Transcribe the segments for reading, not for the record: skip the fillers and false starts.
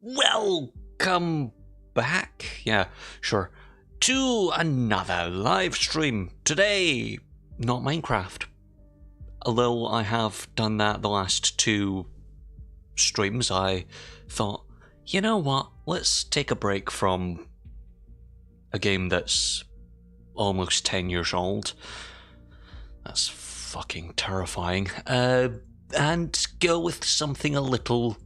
Welcome back, yeah, sure, to another live stream. Today, not Minecraft. Although I have done that the last two streams, I thought, you know what, let's take a break from a game that's almost 10 years old. That's fucking terrifying. And go with something a little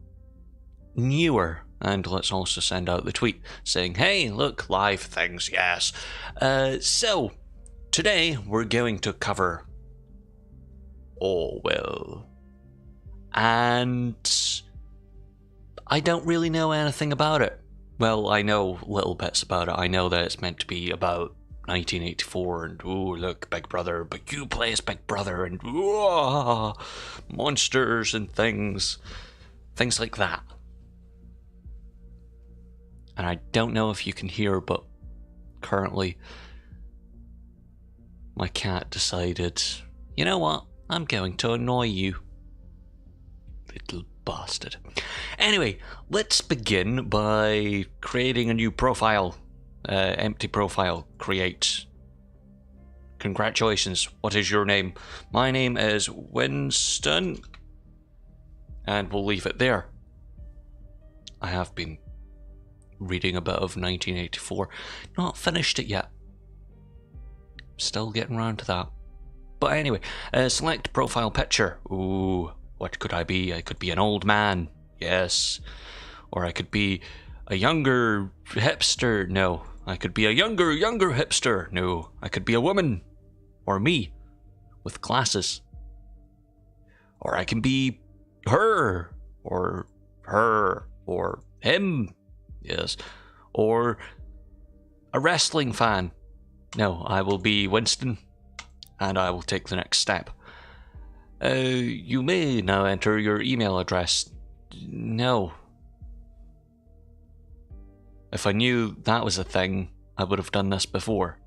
newer. And let's also send out the tweet saying, hey, look, live things, yes. So, today we're going to cover Orwell. And I don't really know anything about it. Well, I know little bits about it. I know that it's meant to be about 1984 and, ooh, look, Big Brother, but you play as Big Brother and, ooh, monsters and things like that. And I don't know if you can hear, but currently my cat decided, you know what, I'm going to annoy you. Little bastard. Anyway, let's begin by creating a new profile. Empty profile. Create. Congratulations. What is your name? My name is Winston. And we'll leave it there. I have been reading a bit of 1984. Not finished it yet. Still getting around to that. But anyway, select profile picture. Ooh, what could I be? I could be an old man. Yes. Or I could be a younger hipster. No. I could be a younger hipster. No. I could be a woman. Or me. With glasses. Or I can be her. Or her. Or him. Yes. Or a wrestling fan. No, I will be Winston. And I will take the next step. You may now enter your email address. No. If I knew that was a thing, I would have done this before.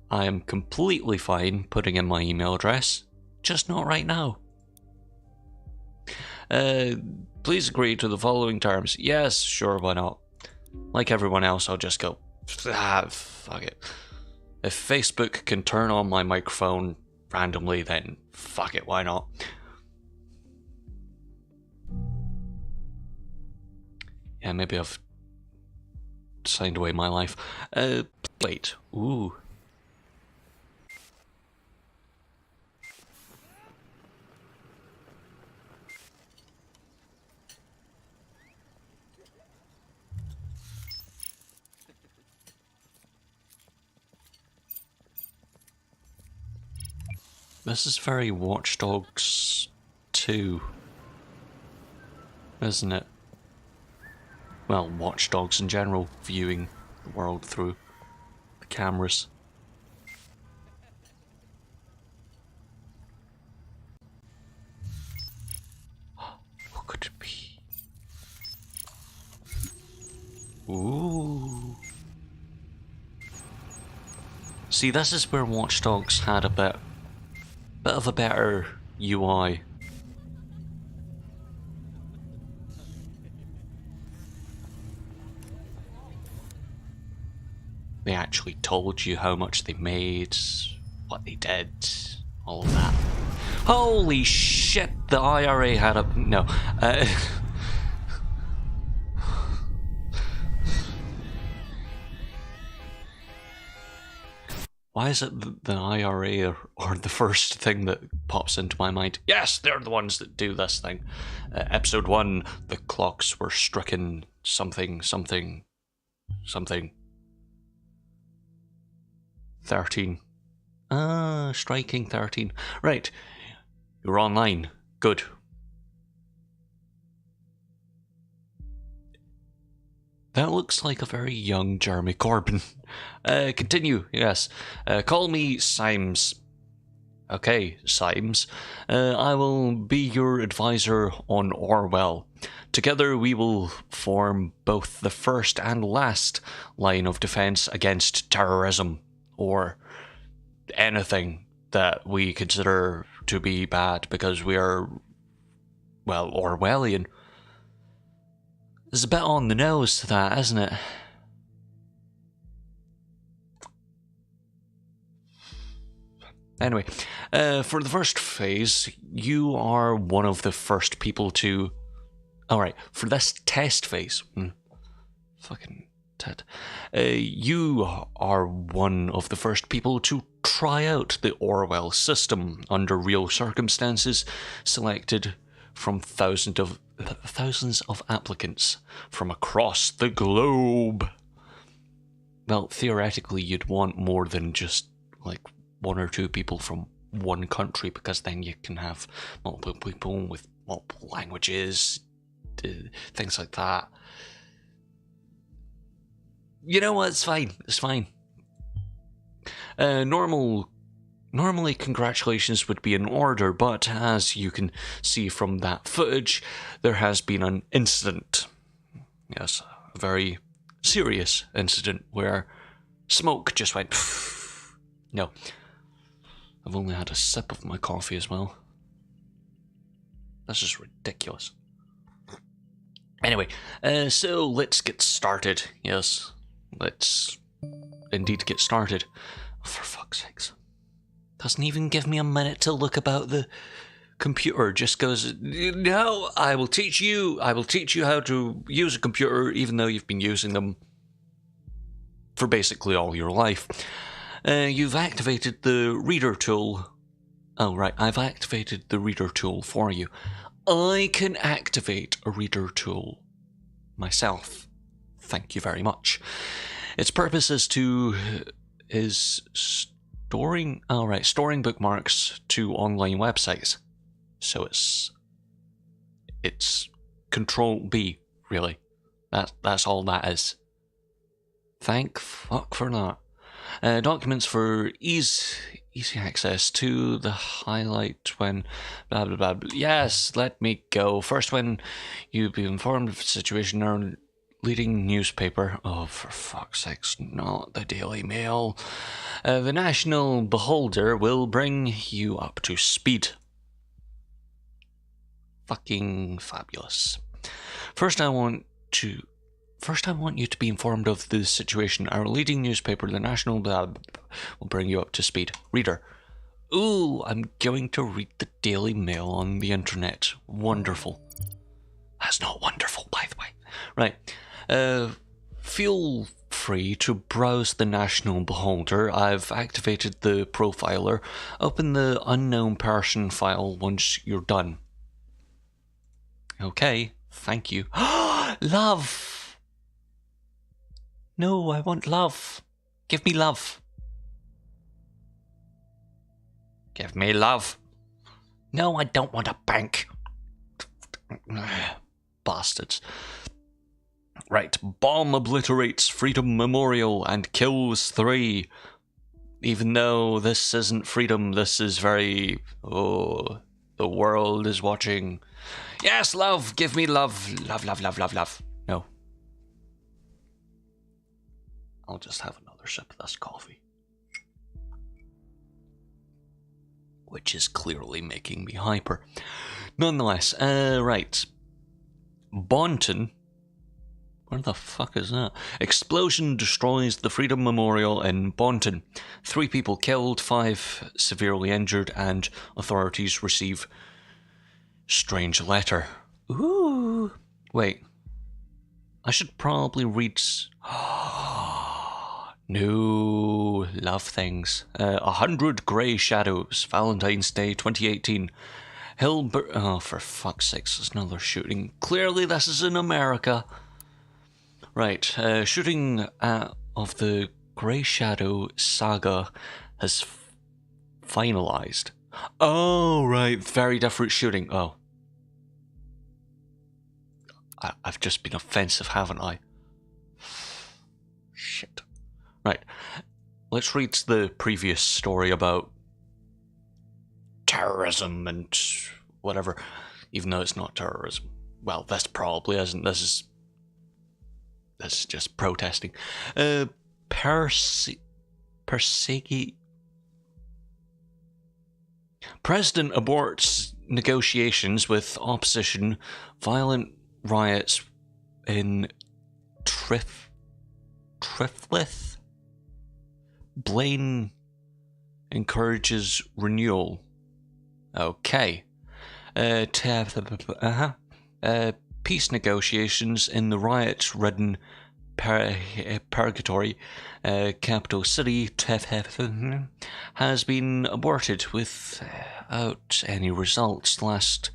I am completely fine putting in my email address, just not right now. Please agree to the following terms. Yes, sure, why not? Like everyone else, I'll just go, fuck it. If Facebook can turn on my microphone randomly, then fuck it, why not? Yeah, maybe I've signed away my life. Wait, ooh. This is very Watch Dogs 2, isn't it? Well, Watch Dogs in general, viewing the world through the cameras. What could it be? Ooh. See, this is where Watch Dogs had a bit of a better UI. They actually told you how much they made, what they did, all of that. Holy shit, the IRA had a... no. Why is it the IRA or the first thing that pops into my mind? Yes, they're the ones that do this thing. Episode 1, the clocks were stricken something. 13. Striking 13. Right. You're online. Good. That looks like a very young Jeremy Corbyn. Continue, yes. Call me Symes. Okay, Symes. I will be your advisor on Orwell. Together we will form both the first and last line of defense against terrorism, or anything that we consider to be bad because we are, well, Orwellian. There's a bit on the nose to that, isn't it? Anyway, for the first phase, you are one of the first people to... Alright, for this test phase... fucking Ted. You are one of the first people to try out the Orwell system under real circumstances, selected from thousands of applicants from across the globe. Well, theoretically, you'd want more than just, like, one or two people from one country, because then you can have multiple people with multiple languages, things like that. You know what? It's fine. It's fine. Normally, congratulations would be in order, but as you can see from that footage, there has been an incident. Yes, a very serious incident where smoke just went... No. I've only had a sip of my coffee as well. That's just ridiculous. Anyway, so let's get started. Yes, let's indeed get started. Oh, for fuck's sakes. Doesn't even give me a minute to look about the computer. Just goes, no, I will teach you how to use a computer, even though you've been using them for basically all your life. You've activated the reader tool. Oh, right, I've activated the reader tool for you. I can activate a reader tool myself. Thank you very much. Its purpose is storing bookmarks to online websites. So it's Control B, really. That's all that is. Thank fuck for that. Documents for easy access to the highlight when blah blah blah. Yes, let me go. First, when you be informed of the situation, our leading newspaper. Oh, for fuck's sakes, not the Daily Mail. The National Beholder will bring you up to speed. Fucking fabulous. First, I want you to be informed of the situation. Our leading newspaper, the National Blah, will bring you up to speed. Reader. Ooh, I'm going to read the Daily Mail on the internet. Wonderful. That's not wonderful, by the way. Right. Feel free to browse the National Beholder. I've activated the profiler. Open the unknown person file once you're done. Okay, thank you. Love! No, I want love. Give me love. Give me love. No, I don't want a bank. Bastards. Right, bomb obliterates Freedom Memorial and kills 3. Even though this isn't freedom, this is very... Oh, the world is watching. Yes, love, give me love. Love, love, love, love, love. No. I'll just have another sip of this coffee. Which is clearly making me hyper. Nonetheless, right. Bonton. Where the fuck is that? Explosion destroys the Freedom Memorial in Bonton. 3 people killed, 5 severely injured, and authorities receive strange letter. Ooh. Wait. I should probably read... No love things. 100 Grey Shadows, Valentine's Day 2018. Oh, for fuck's sakes, there's another shooting. Clearly this is in America. Right, shooting of the Grey Shadow saga has finalized. Oh, right, very different shooting. Oh. I've just been offensive, haven't I? Shit. Right, let's read the previous story about terrorism and whatever, even though it's not terrorism. Well, this probably isn't. This is just protesting. President aborts negotiations with opposition. Violent riots in Triflith. Blaine encourages renewal. Okay. Peace negotiations in the riot-ridden purgatory capital city has been aborted without any results last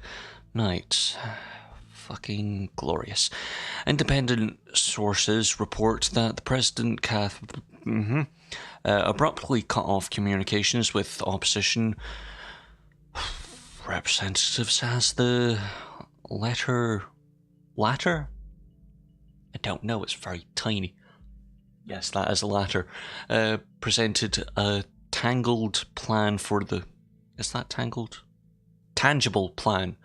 night. Fucking glorious. Independent sources report that the president abruptly cut off communications with opposition representatives as the latter? I don't know, it's very tiny. Yes, that is a latter. Presented a tangled plan for the... Is that tangled? Tangible plan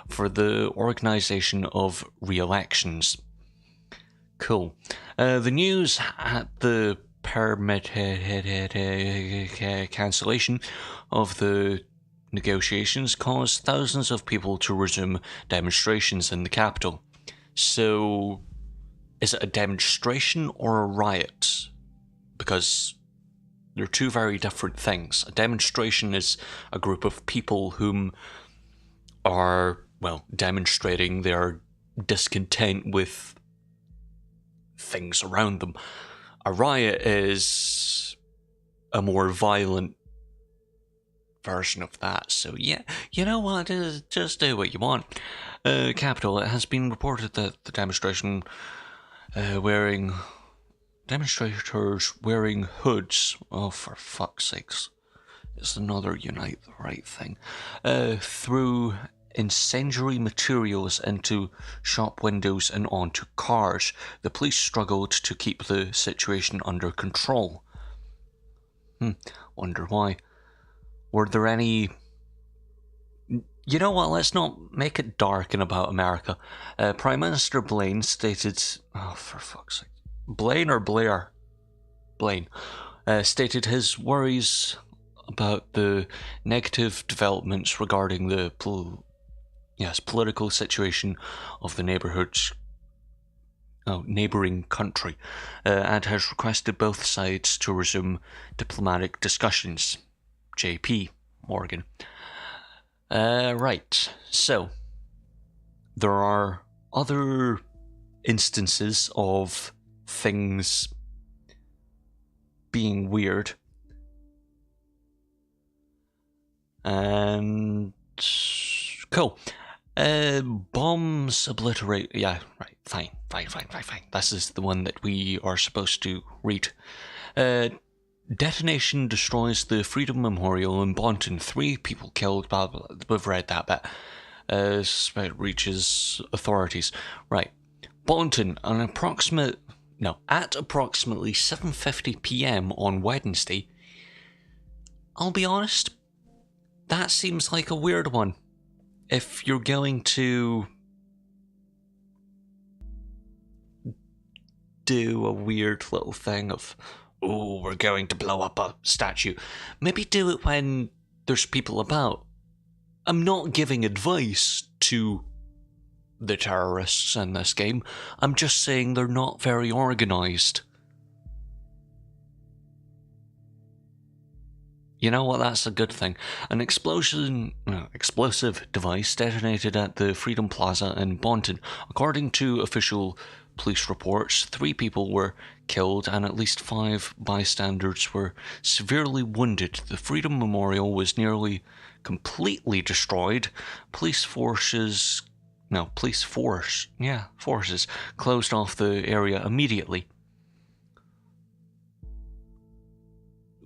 for the organisation of re-elections. Cool. The news at the cancellation of the negotiations caused thousands of people to resume demonstrations in the capital. So, is it a demonstration or a riot? Because they're two very different things. A demonstration is a group of people whom are, well, demonstrating their discontent with things around them. A riot is a more violent version of that. So yeah, you know what, just do what you want. Capital, it has been reported that the demonstrators wearing hoods, oh for fuck's sakes, it's another unite the right thing, threw incendiary materials into shop windows and onto cars. The police struggled to keep the situation under control. Wonder why. Were there any... You know what, let's not make it dark and about America. Prime Minister Blaine stated... Oh, for fuck's sake. Blaine or Blair? Blaine. Stated his worries about the negative developments regarding the political situation of the neighbouring country, and has requested both sides to resume diplomatic discussions. JP Morgan. Right, so there are other instances of things being weird, and cool. Bombs obliterate... Yeah, right, fine. This is the one that we are supposed to read. Detonation destroys the Freedom Memorial in Bonton. 3 people killed. Blah, blah, blah. We've read that bit. Suspect reaches authorities. Right. Bonton, at approximately 7:50 p.m. on Wednesday. I'll be honest, that seems like a weird one. If you're going to do a weird little thing of, oh, we're going to blow up a statue, maybe do it when there's people about. I'm not giving advice to the terrorists in this game. I'm just saying they're not very organised. You know what, that's a good thing. An explosive device detonated at the Freedom Plaza in Bonton. According to official police reports, 3 people were killed and at least 5 bystanders were severely wounded. The Freedom Memorial was nearly completely destroyed. Forces closed off the area immediately.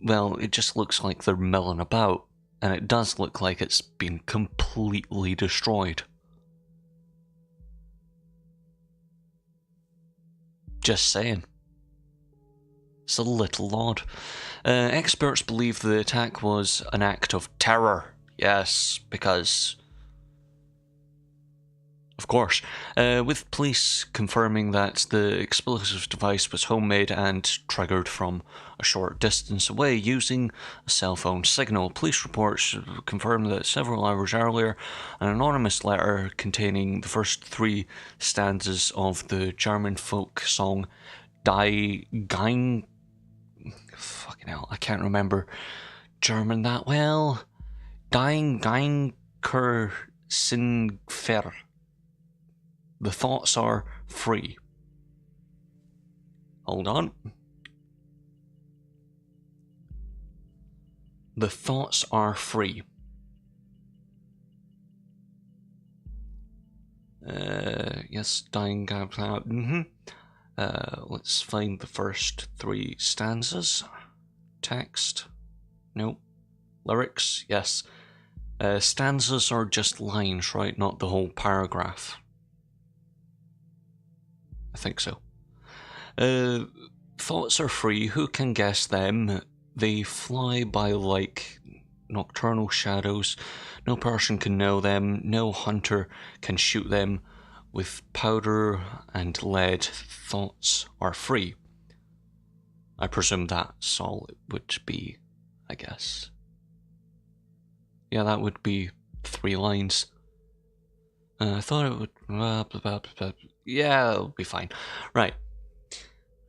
Well, it just looks like they're milling about, and it does look like it's been completely destroyed. Just saying. It's a little odd. Experts believe the attack was an act of terror. Yes, because Of course, with police confirming that the explosive device was homemade and triggered from a short distance away using a cell phone signal. Police reports confirmed that several hours earlier, an anonymous letter containing the first 3 stanzas of the German folk song Die Gang... Fucking hell, I can't remember German that well. Die Geinker Sinfer. The thoughts are free. Hold on. The thoughts are free. Yes, dying. Let's find the first 3 stanzas. Text. Nope. Lyrics. Yes. Stanzas are just lines, right? Not the whole paragraph. I think so. Thoughts are free, who can guess them? They fly by like nocturnal shadows. No person can know them, no hunter can shoot them. With powder and lead, thoughts are free. I presume that's all it would be, I guess. Yeah, that would be 3 lines. I thought it would... Blah, blah, blah, blah. Yeah, it'll be fine. Right.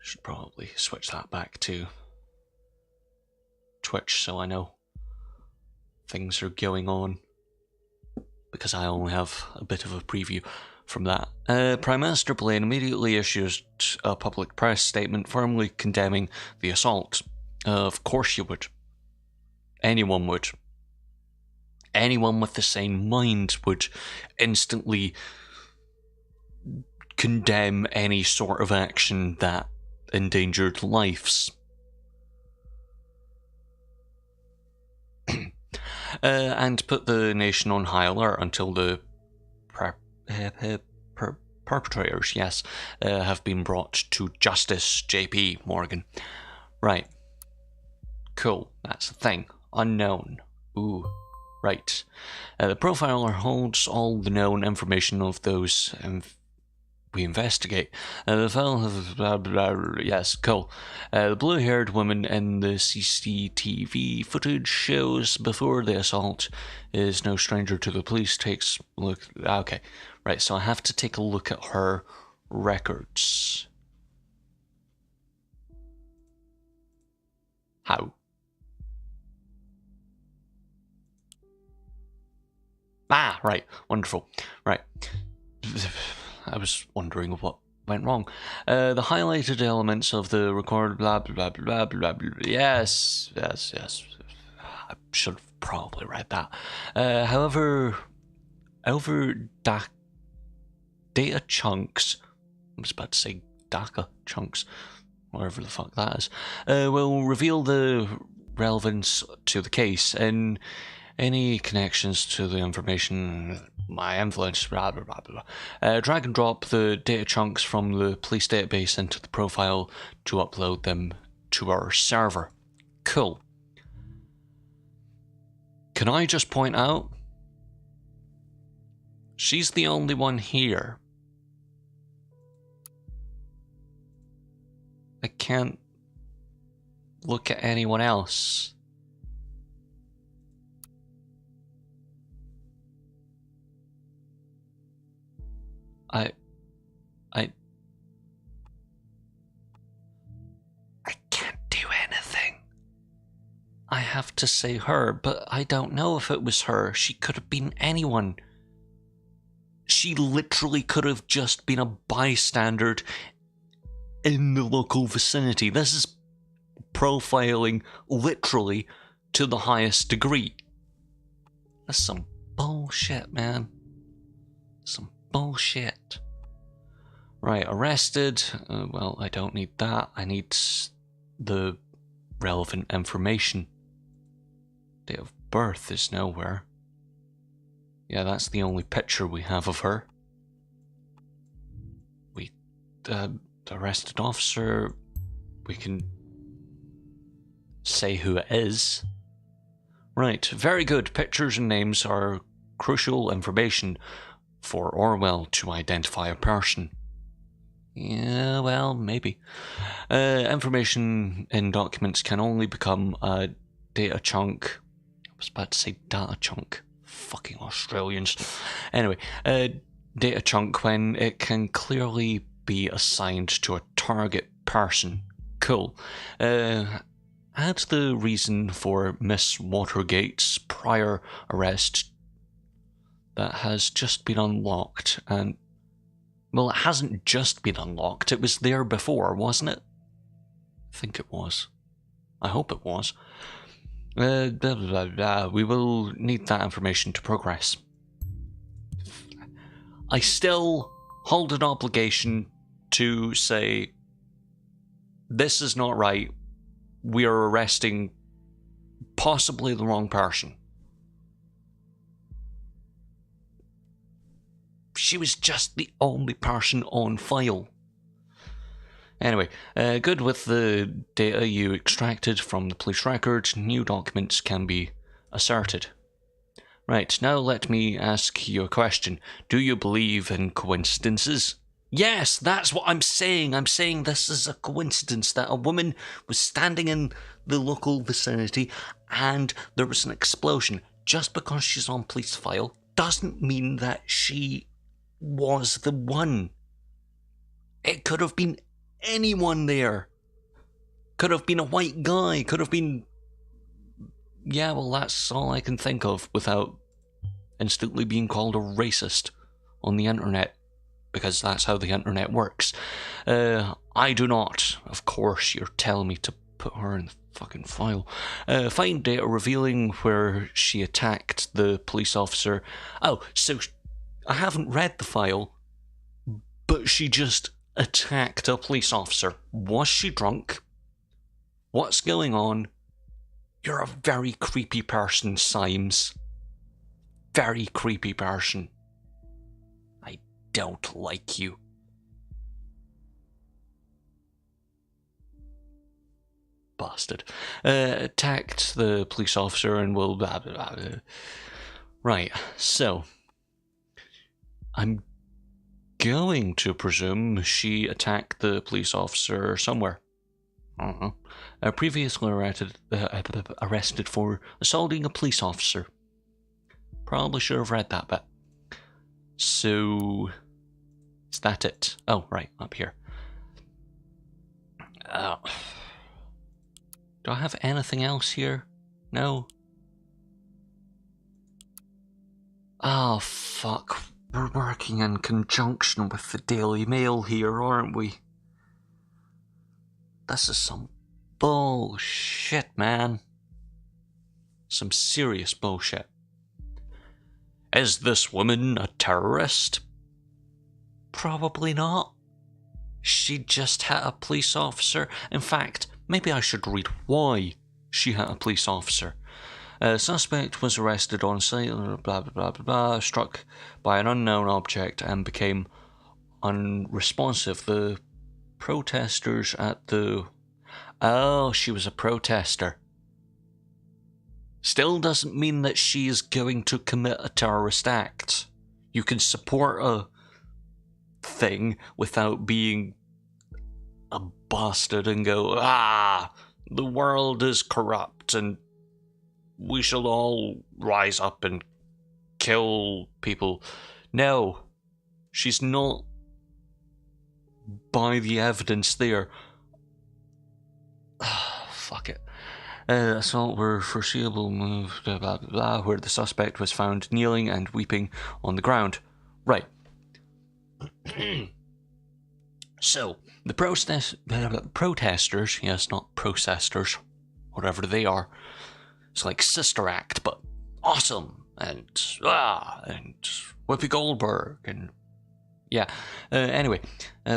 Should probably switch that back to Twitch so I know things are going on, because I only have a bit of a preview from that. Prime Minister Blaine immediately issues a public press statement firmly condemning the assault. Of course you would. Anyone would. Anyone with the sane mind would instantly condemn any sort of action that endangered lives. And put the nation on high alert until the perpetrators, yes, have been brought to justice. JP Morgan. Right. Cool. That's the thing. Unknown. Ooh. Right. The profiler holds all the known information of those we investigate. The file... Blah, blah, blah, yes, cool. The blue-haired woman in the CCTV footage shows before the assault is no stranger to the police. Takes a look... Okay. Right, so I have to take a look at her records. How? Ah, right. Wonderful. Right. I was wondering what went wrong. The highlighted elements of the record... Blah, blah, blah, blah, blah, blah. Yes. I should have probably read that. However, data chunks... I was about to say DACA chunks, whatever the fuck that is, will reveal the relevance to the case and any connections to the information, my influence, blah blah blah blah. Drag and drop the data chunks from the police database into the profile to upload them to our server. Cool. Can I just point out, she's the only one here. I can't look at anyone else. I can't do anything. I have to say her, but I don't know if it was her. She could have been anyone. She literally could have just been a bystander in the local vicinity. This is profiling literally to the highest degree. That's some bullshit, man. Some bullshit. Right, arrested. Well, I don't need that. I need the relevant information. Date of birth is nowhere. Yeah, that's the only picture we have of her. We, the arrested officer, we can say who it is. Right, very good. Pictures and names are crucial information for Orwell to identify a person. Yeah, well, maybe. Information in documents can only become a data chunk. I was about to say data chunk. Fucking Australians. Anyway, data chunk when it can clearly be assigned to a target person. Cool. Add the reason for Miss Watergate's prior arrest that has just been unlocked, and well, it hasn't just been unlocked, it was there before, wasn't it? I think it was. I hope it was. Blah, blah, blah, blah. We will need that information to progress. I still hold an obligation to say, this is not right. We are arresting possibly the wrong person. She was just the only person on file. Anyway, good with the data you extracted from the police record, new documents can be asserted. Right, now let me ask you a question. Do you believe in coincidences? Yes, that's what I'm saying. I'm saying this is a coincidence that a woman was standing in the local vicinity and there was an explosion. Just because she's on police file doesn't mean that she was the one. It could have been anyone there. Could have been a white guy. Could have been... Yeah, well, that's all I can think of without instantly being called a racist on the internet, because that's how the internet works. I do not. Of course, you're telling me to put her in the fucking file. Find data revealing where she attacked the police officer. Oh, so I haven't read the file, but she just attacked a police officer. Was she drunk? What's going on? You're a very creepy person, Symes. Very creepy person. I don't like you. Bastard. Attacked the police officer and will blah blah blah. Right, so I'm going to presume she attacked the police officer somewhere. Previously arrested for assaulting a police officer. Probably should have read that bit. So, is that it? Oh, right, up here. Do I have anything else here? No? Oh, fuck. We're working in conjunction with the Daily Mail here, aren't we? This is some bullshit, man. Some serious bullshit. Is this woman a terrorist? Probably not. She just hit a police officer. In fact, maybe I should read why she hit a police officer. A suspect was arrested on site, blah, blah, blah, blah, blah, struck by an unknown object and became unresponsive. The protesters at the... Oh, she was a protester. Still doesn't mean that she is going to commit a terrorist act. You can support a thing without being a bastard and go, the world is corrupt and we shall all rise up and kill people. No, she's not, by the evidence there. Fuck it. Assault were foreseeable move, blah, blah, blah, where the suspect was found kneeling and weeping on the ground. Right. So, the protesters, yes, not protesters, whatever they are, it's like Sister Act, but awesome, and Whoopi Goldberg, and yeah. Anyway,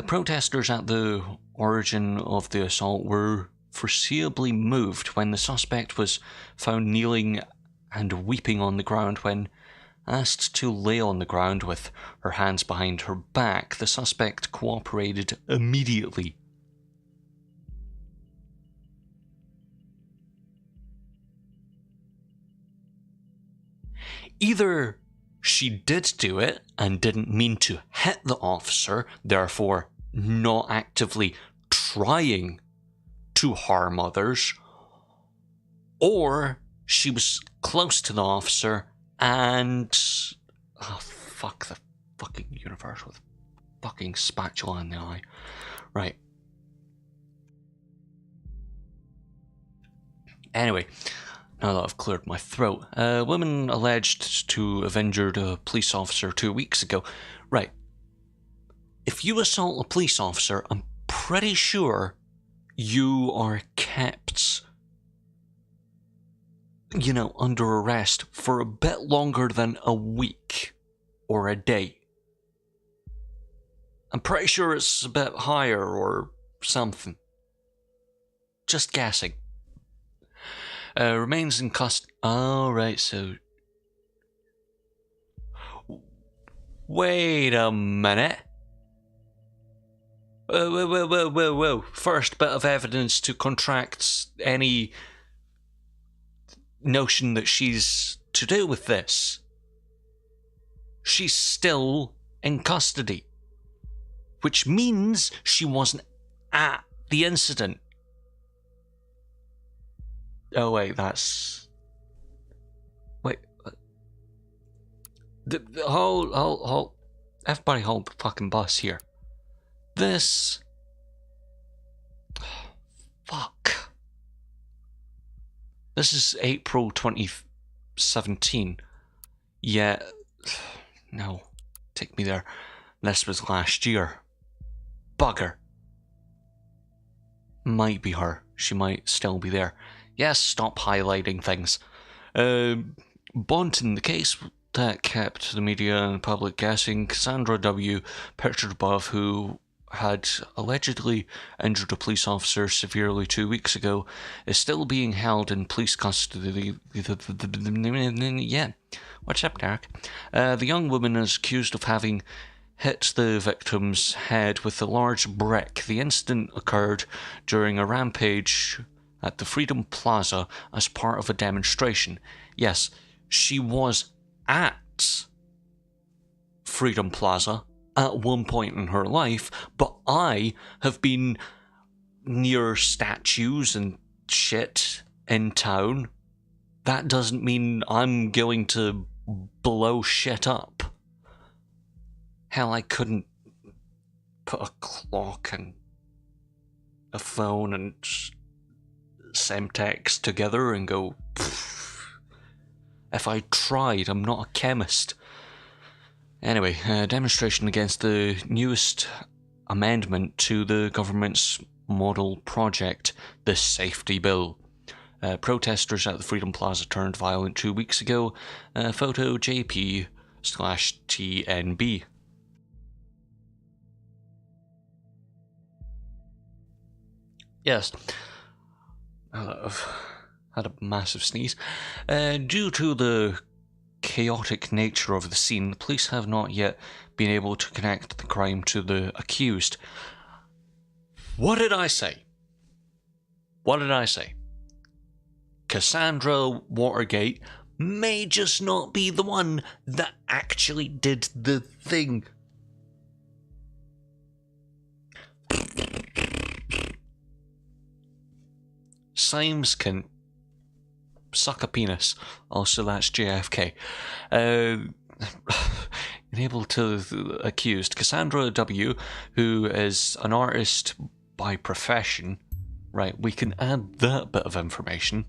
protesters at the origin of the assault were foreseeably moved when the suspect was found kneeling and weeping on the ground. When asked to lay on the ground with her hands behind her back, the suspect cooperated immediately. Either she did do it and didn't mean to hit the officer, therefore not actively trying to harm others, or she was close to the officer and... oh, fuck the fucking universe with fucking spatula in the eye. Right. Anyway, now that I've cleared my throat, a woman alleged to have injured a police officer 2 weeks ago. Right. If you assault a police officer, I'm pretty sure you are kept, you know, under arrest for a bit longer than a week or a day. I'm pretty sure it's a bit higher or something. Just guessing. Remains in custody. Oh, right, so... wait a minute. Whoa. First bit of evidence to contract any notion that she's to do with this. She's still in custody. Which means she wasn't at the incident. Oh wait, that's... wait. Hold. Everybody hold the fucking bus here. This... fuck. This is April 2017. Yeah... no. Take me there. This was last year. Bugger. Might be her. She might still be there. Yes, stop highlighting things. Bonton, the case that kept the media and public guessing, Cassandra W., pictured above, who had allegedly injured a police officer severely 2 weeks ago, is still being held in police custody. Yeah. What's up, Derek? The young woman is accused of having hit the victim's head with a large brick. The incident occurred during a rampage at the Freedom Plaza as part of a demonstration. Yes, she was at Freedom Plaza at one point in her life, but I have been near statues and shit in town. That doesn't mean I'm going to blow shit up. Hell, I couldn't put a clock and a phone and Semtex together and go... if I tried, I'm not a chemist. Anyway, demonstration against the newest amendment to the government's model project, the Safety Bill. Protesters at the Freedom Plaza turned violent 2 weeks ago. Photo JP/TNB. Yes. I've had a massive sneeze. Due to the chaotic nature of the scene, the police have not yet been able to connect the crime to the accused. What did I say? Cassandra Watergate may just not be the one that actually did the thing. Symes can suck a penis. Also, that's JFK. Able to accused Cassandra W., who is an artist by profession. Right, we can add that bit of information.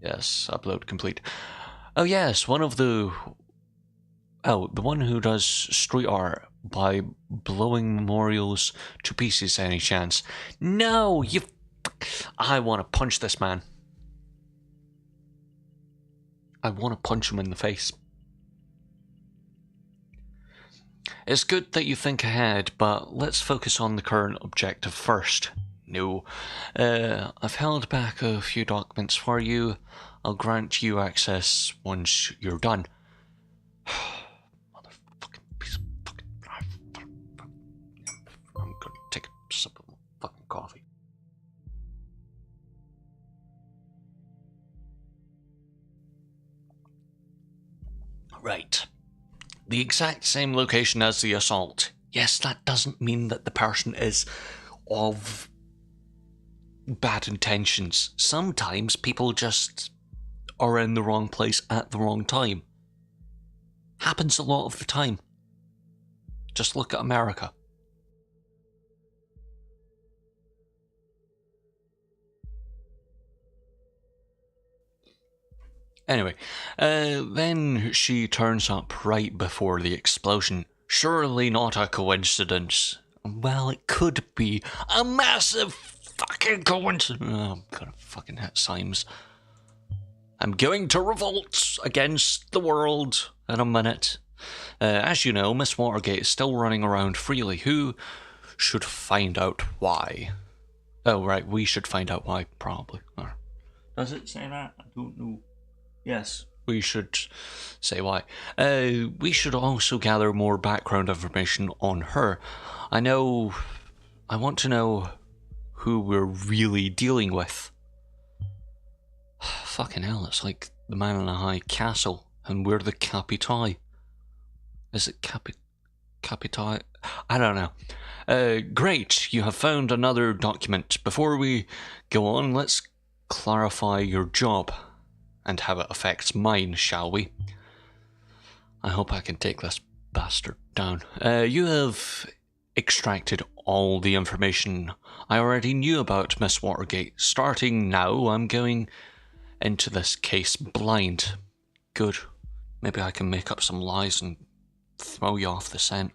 Yes, upload complete. Oh yes, one of the... oh, the one who does street art by blowing memorials to pieces, any chance? No, you... I want to punch this man. I want to punch him in the face. It's good that you think ahead, but let's focus on the current objective first. No. I've held back a few documents for you. I'll grant you access once you're done. Motherfucking piece of fucking... I'm gonna take a sip of fucking coffee. Right. the exact same location as the assault. Yes, that doesn't mean that the person is of bad intentions. Sometimes people just are in the wrong place at the wrong time. Happens a lot of the time. Just look at America. Anyway, then she turns up right before the explosion. Surely not a coincidence. Well, it could be a massive fucking coincidence. Oh, I'm gonna fucking hit Symes. I'm going to revolt against the world in a minute. As you know, Miss Watergate is still running around freely. Who should find out why? Oh, right, we should find out why, probably. Or, does it say that? I don't know. Yes, we should say why. We should also gather more background information on her. I want to know who we're really dealing with. Fucking hell, it's like the man in a high castle, and we're the Capitai. Is it Capitai? I don't know. Great, you have found another document. Before we go on, let's clarify your job and how it affects mine, shall we? I hope I can take this bastard down. You have extracted all the information I already knew about Miss Watergate. Starting now, I'm going into this case blind. Good. Maybe I can make up some lies and throw you off the scent.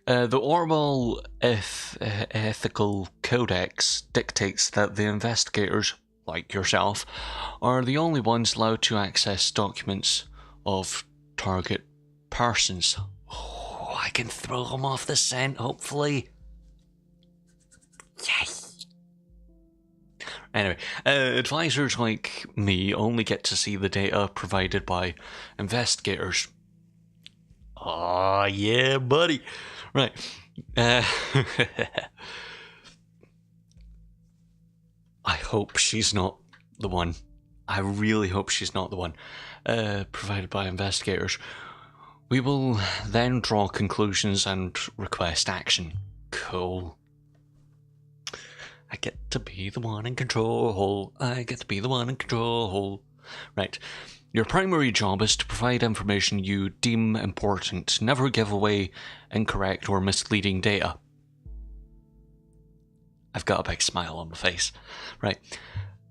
The Orwell Ethical Codex dictates that the investigators, like yourself, are the only ones allowed to access documents of target persons. Oh, I can throw them off the scent, hopefully. Yes! Anyway, advisors like me only get to see the data provided by investigators. Oh, yeah, buddy. Right. I hope she's not the one. I really hope she's not the one. Provided by investigators. We will then draw conclusions and request action. Cool. I get to be the one in control. I get to be the one in control. Right. Your primary job is to provide information you deem important. Never give away incorrect or misleading data. I've got a big smile on my face. Right.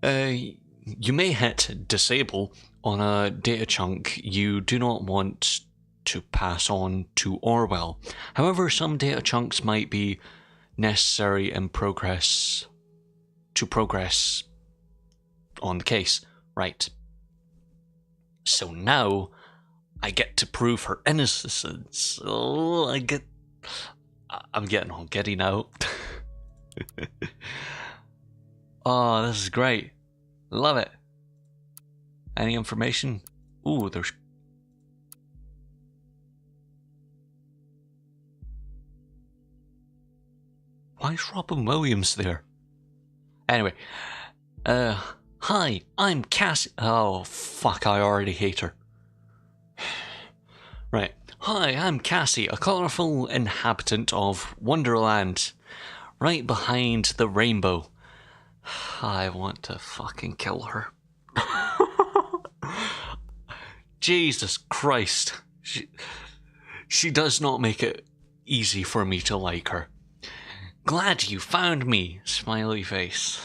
You may hit disable on a data chunk you do not want to pass on to Orwell. However, some data chunks might be necessary in progress on the case. Right. So now I get to prove her innocence. Oh, I'm getting all giddy now. Oh, this is great. Love it. Any information? Ooh, there's... Why is Robin Williams there? Anyway. Hi, I'm Cassie... Oh, fuck, I already hate her. Right. Hi, I'm Cassie, a colourful inhabitant of Wonderland. Right behind the rainbow. I want to fucking kill her. Jesus Christ. She does not make it easy for me to like her. Glad you found me, smiley face.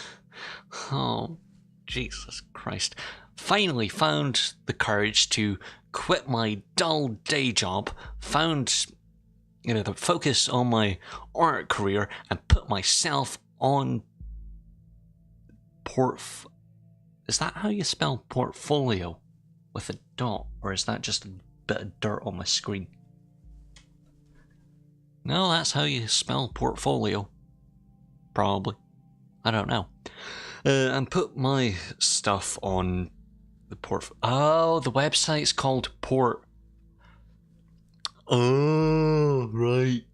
Oh, Jesus Christ. Finally found the courage to quit my dull day job, found the focus on my art career, and put myself on Is that how you spell portfolio? With a dot? Or is that just a bit of dirt on my screen? No, that's how you spell portfolio. Probably. I don't know. And put my stuff on the Oh, the website's called Port. Oh, right.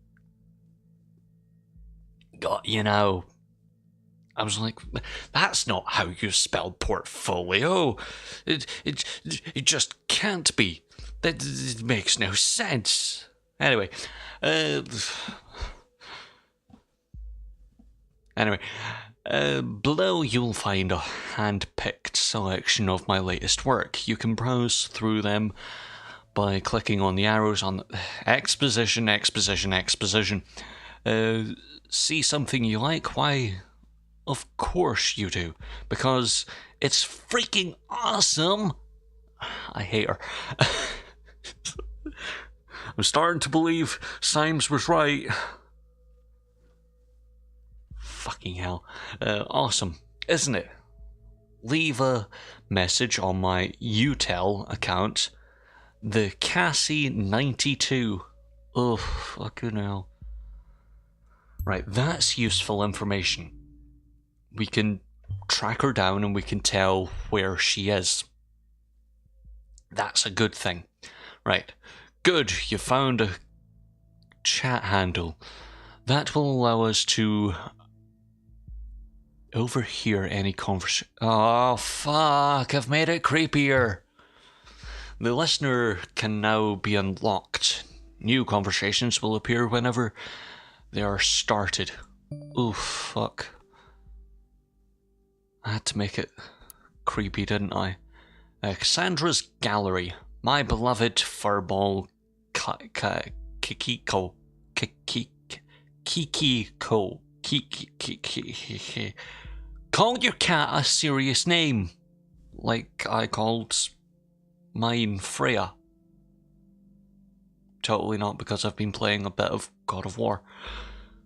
You know, I was like, that's not how you spell portfolio. It just can't be. That makes no sense. Anyway, uh, anyway, below you'll find a hand-picked selection of my latest work. You can browse through them by clicking on the arrows on the exposition. See something you like? Why, of course you do, because it's freaking awesome. I hate her. I'm starting to believe Symes was right. Fucking hell. Awesome, isn't it? Leave a message on my UTEL account, the Cassie92. Oh, fucking hell. Right, that's useful information. We can track her down and we can tell where she is. That's a good thing. Right, good, you found a chat handle. That will allow us to overhear any conversation. Oh, fuck, I've made it creepier. The listener can now be unlocked. New conversations will appear whenever they are started. Oh, fuck. I had to make it creepy, didn't I? Cassandra's Gallery. My beloved furball Kikiko. Call your cat a serious name, like I called mine Freya. Totally not, because I've been playing a bit of God of War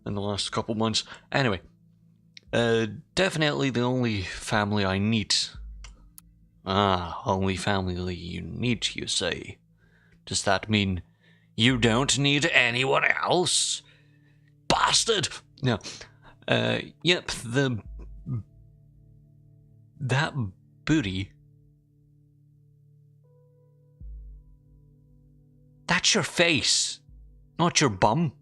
in the last couple months. Anyway, definitely the only family I need. Ah, only family you need, you say? Does that mean you don't need anyone else? Bastard! No. Yep, that booty. That's your face, not your bum.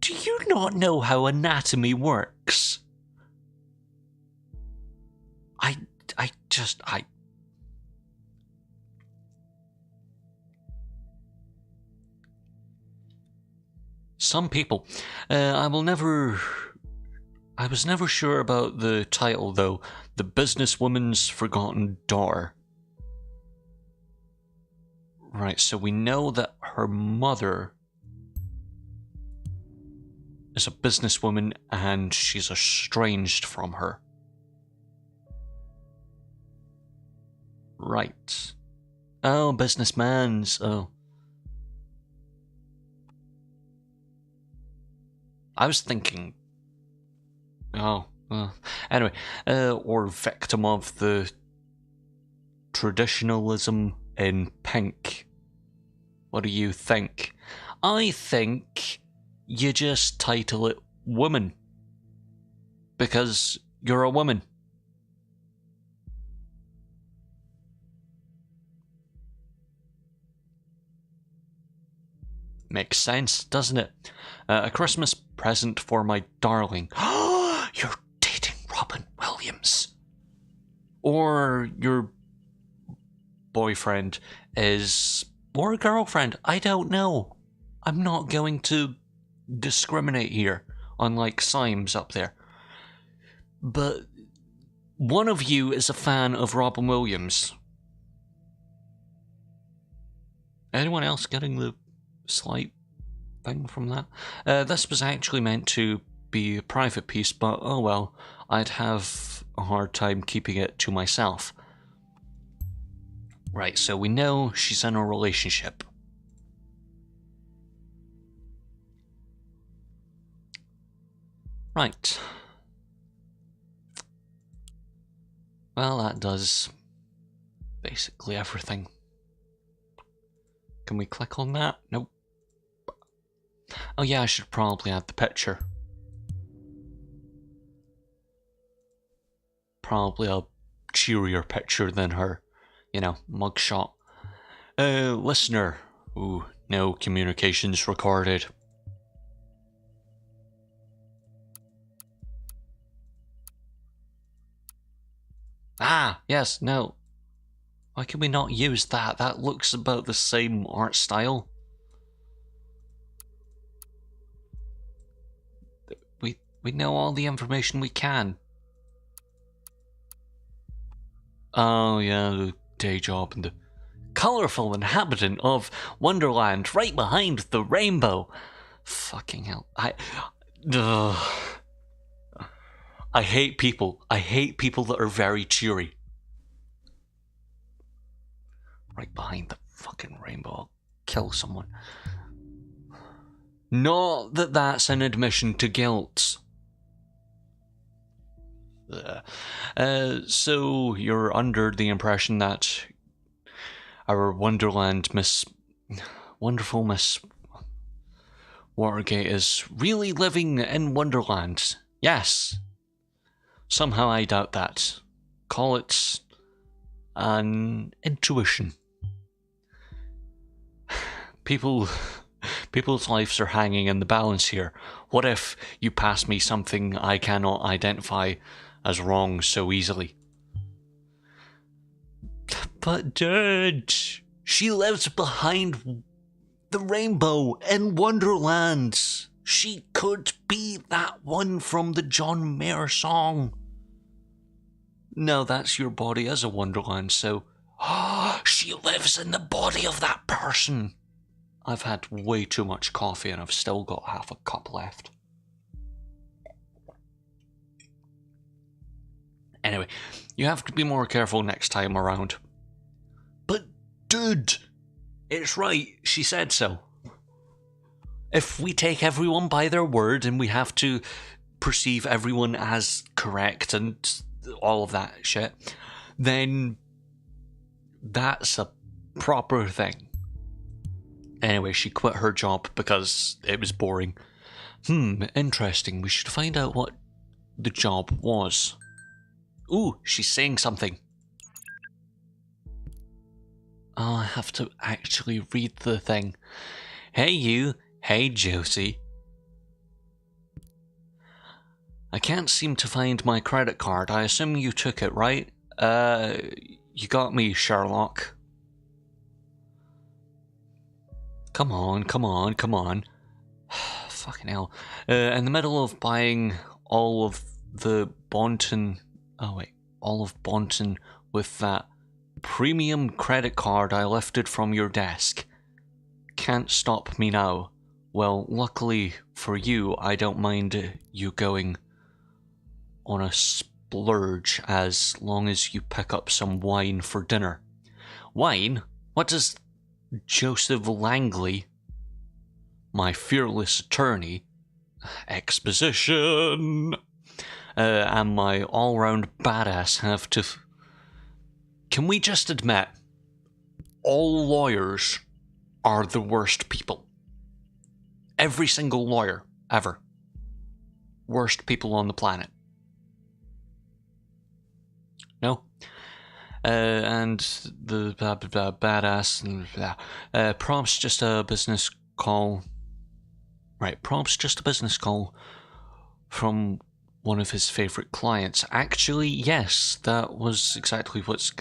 Do you not know how anatomy works? Some people. I was never sure about the title, though. The Businesswoman's Forgotten Daughter. Right, so we know that her mother is a businesswoman and she's estranged from her. Right. Oh, businessman's. Oh. I was thinking. Oh. Anyway, or victim of the traditionalism in pink. What do you think? I think you just title it Woman. Because you're a woman. Makes sense, doesn't it? A Christmas present for my darling. You're dating Robin Williams. Or your boyfriend is... or a girlfriend. I don't know. I'm not going to discriminate here, unlike Symes up there. But one of you is a fan of Robin Williams. Anyone else getting the slight thing from that? This was actually meant to be a private piece, but oh well, I'd have a hard time keeping it to myself. Right, so we know she's in a relationship. Right. Well, that does basically everything. Can we click on that? Nope. Oh yeah, I should probably add the picture. Probably a cheerier picture than her, you know, mugshot. Listener. Ooh, no communications recorded. Ah, yes, no. Why can we not use that? That looks about the same art style. We know all the information we can. Oh yeah, the day job and the colourful inhabitant of Wonderland right behind the rainbow. Fucking hell. I hate people. I hate people that are very cheery. Right behind the fucking rainbow. I'll kill someone. Not that that's an admission to guilt. So you're under the impression that our Wonderland wonderful Miss Watergate is really living in Wonderland. Yes. Somehow I doubt that. Call it an intuition. People's lives are hanging in the balance here. What if you pass me something I cannot identify as wrong so easily? But dude, she lives behind the rainbow in Wonderland. She could be that one from the John Mayer song. No, that's your body as a Wonderland, so she lives in the body of that person. I've had way too much coffee and I've still got half a cup left. Anyway, you have to be more careful next time around. But dude, it's right, she said so. If we take everyone by their word and we have to perceive everyone as correct and all of that shit, then that's a proper thing. Anyway, she quit her job because it was boring. Interesting. We should find out what the job was. Ooh, she's saying something. Oh, I have to actually read the thing. Hey you. Hey Josie. I can't seem to find my credit card. I assume you took it, right? You got me, Sherlock. Come on. Fucking hell. In the middle of buying all of Bonton with that premium credit card I lifted from your desk. Can't stop me now. Well, luckily for you, I don't mind you going on a splurge as long as you pick up some wine for dinner. Wine? What does Joseph Langley, my fearless attorney, exposition, and my all-round badass have to... Can we just admit, all lawyers are the worst people? Every single lawyer, ever. Worst people on the planet. No? And the badass and prompts just a business call. Right, prompts just a business call from one of his favorite clients. Actually, yes, that was exactly what's...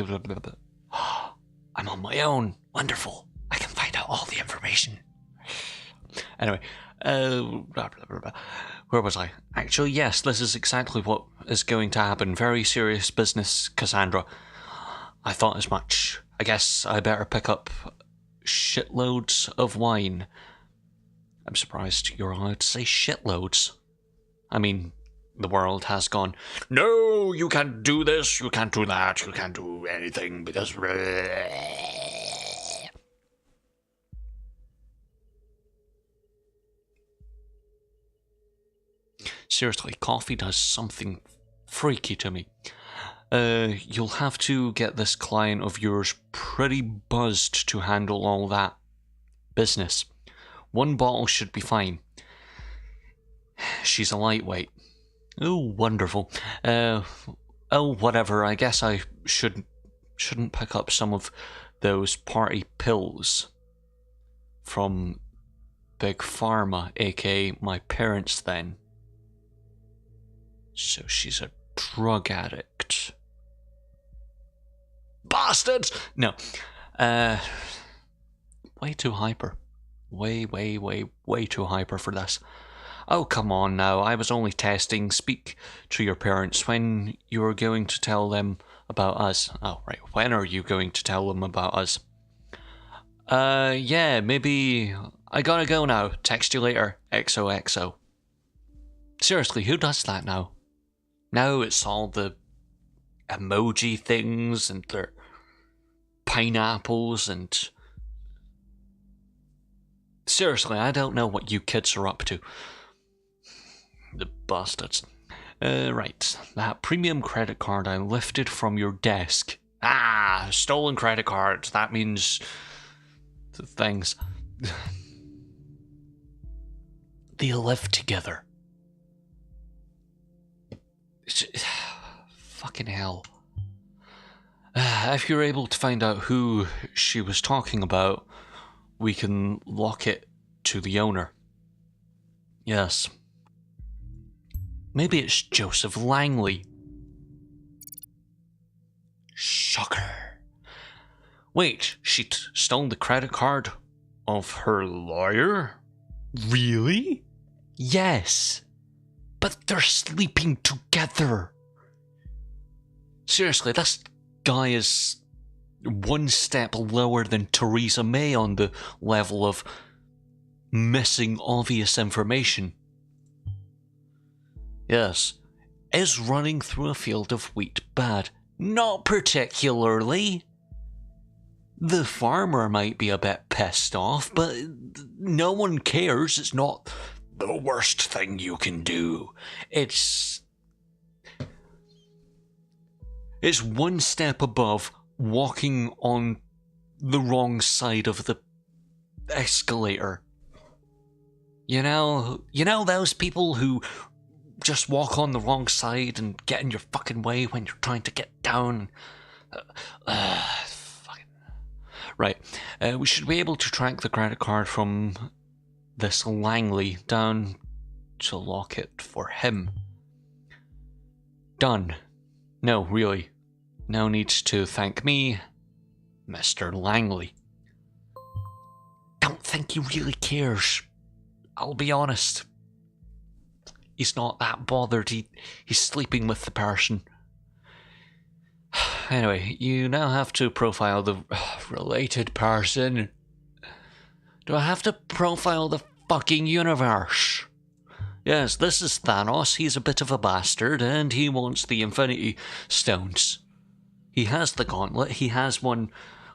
I'm on my own. Wonderful. I can find out all the information. Anyway, where was I? Actually, yes, this is exactly what is going to happen. Very serious business, Cassandra. I thought as much. I guess I better pick up shitloads of wine. I'm surprised you're allowed to say shitloads. I mean, the world has gone, no, you can't do this, you can't do that, you can't do anything because... Seriously, coffee does something freaky to me. You'll have to get this client of yours pretty buzzed to handle all that business. One bottle should be fine. She's a lightweight. Oh, wonderful. Whatever. I guess I shouldn't pick up some of those party pills from Big Pharma, aka my parents then. So she's a drug addict. bastards! No. Way too hyper. Way too hyper for this. Oh, come on now. I was only testing. Speak to your parents when you're going to tell them about us. Oh, right. When are you going to tell them about us? Yeah, maybe... I gotta go now. Text you later. XOXO. Seriously, who does that now? Now it's all the emoji things and their pineapples and... Seriously, I don't know what you kids are up to. The bastards. Right. That premium credit card I lifted from your desk. Ah, stolen credit card. That means... things. They live together. Fucking hell. If you're able to find out who she was talking about, we can lock it to the owner. Yes. Maybe it's Joseph Langley. Shocker. Wait, she stole the credit card of her lawyer? Really? Yes. But they're sleeping together. Seriously, this guy is one step lower than Theresa May on the level of missing obvious information. Yes. Is running through a field of wheat bad? Not particularly. The farmer might be a bit pissed off, but no one cares. It's not the worst thing you can do. It's one step above walking on the wrong side of the escalator. You know those people who just walk on the wrong side and get in your fucking way when you're trying to get down. Right. We should be able to track the credit card from this Langley down to lock it for him. Done. No, really. No need to thank me, Mr. Langley. Don't think he really cares. I'll be honest. He's not that bothered. He's sleeping with the person. Anyway, you now have to profile the related person. Do I have to profile the fucking universe? Yes, this is Thanos. He's a bit of a bastard, and he wants the Infinity Stones. He has the gauntlet. He has one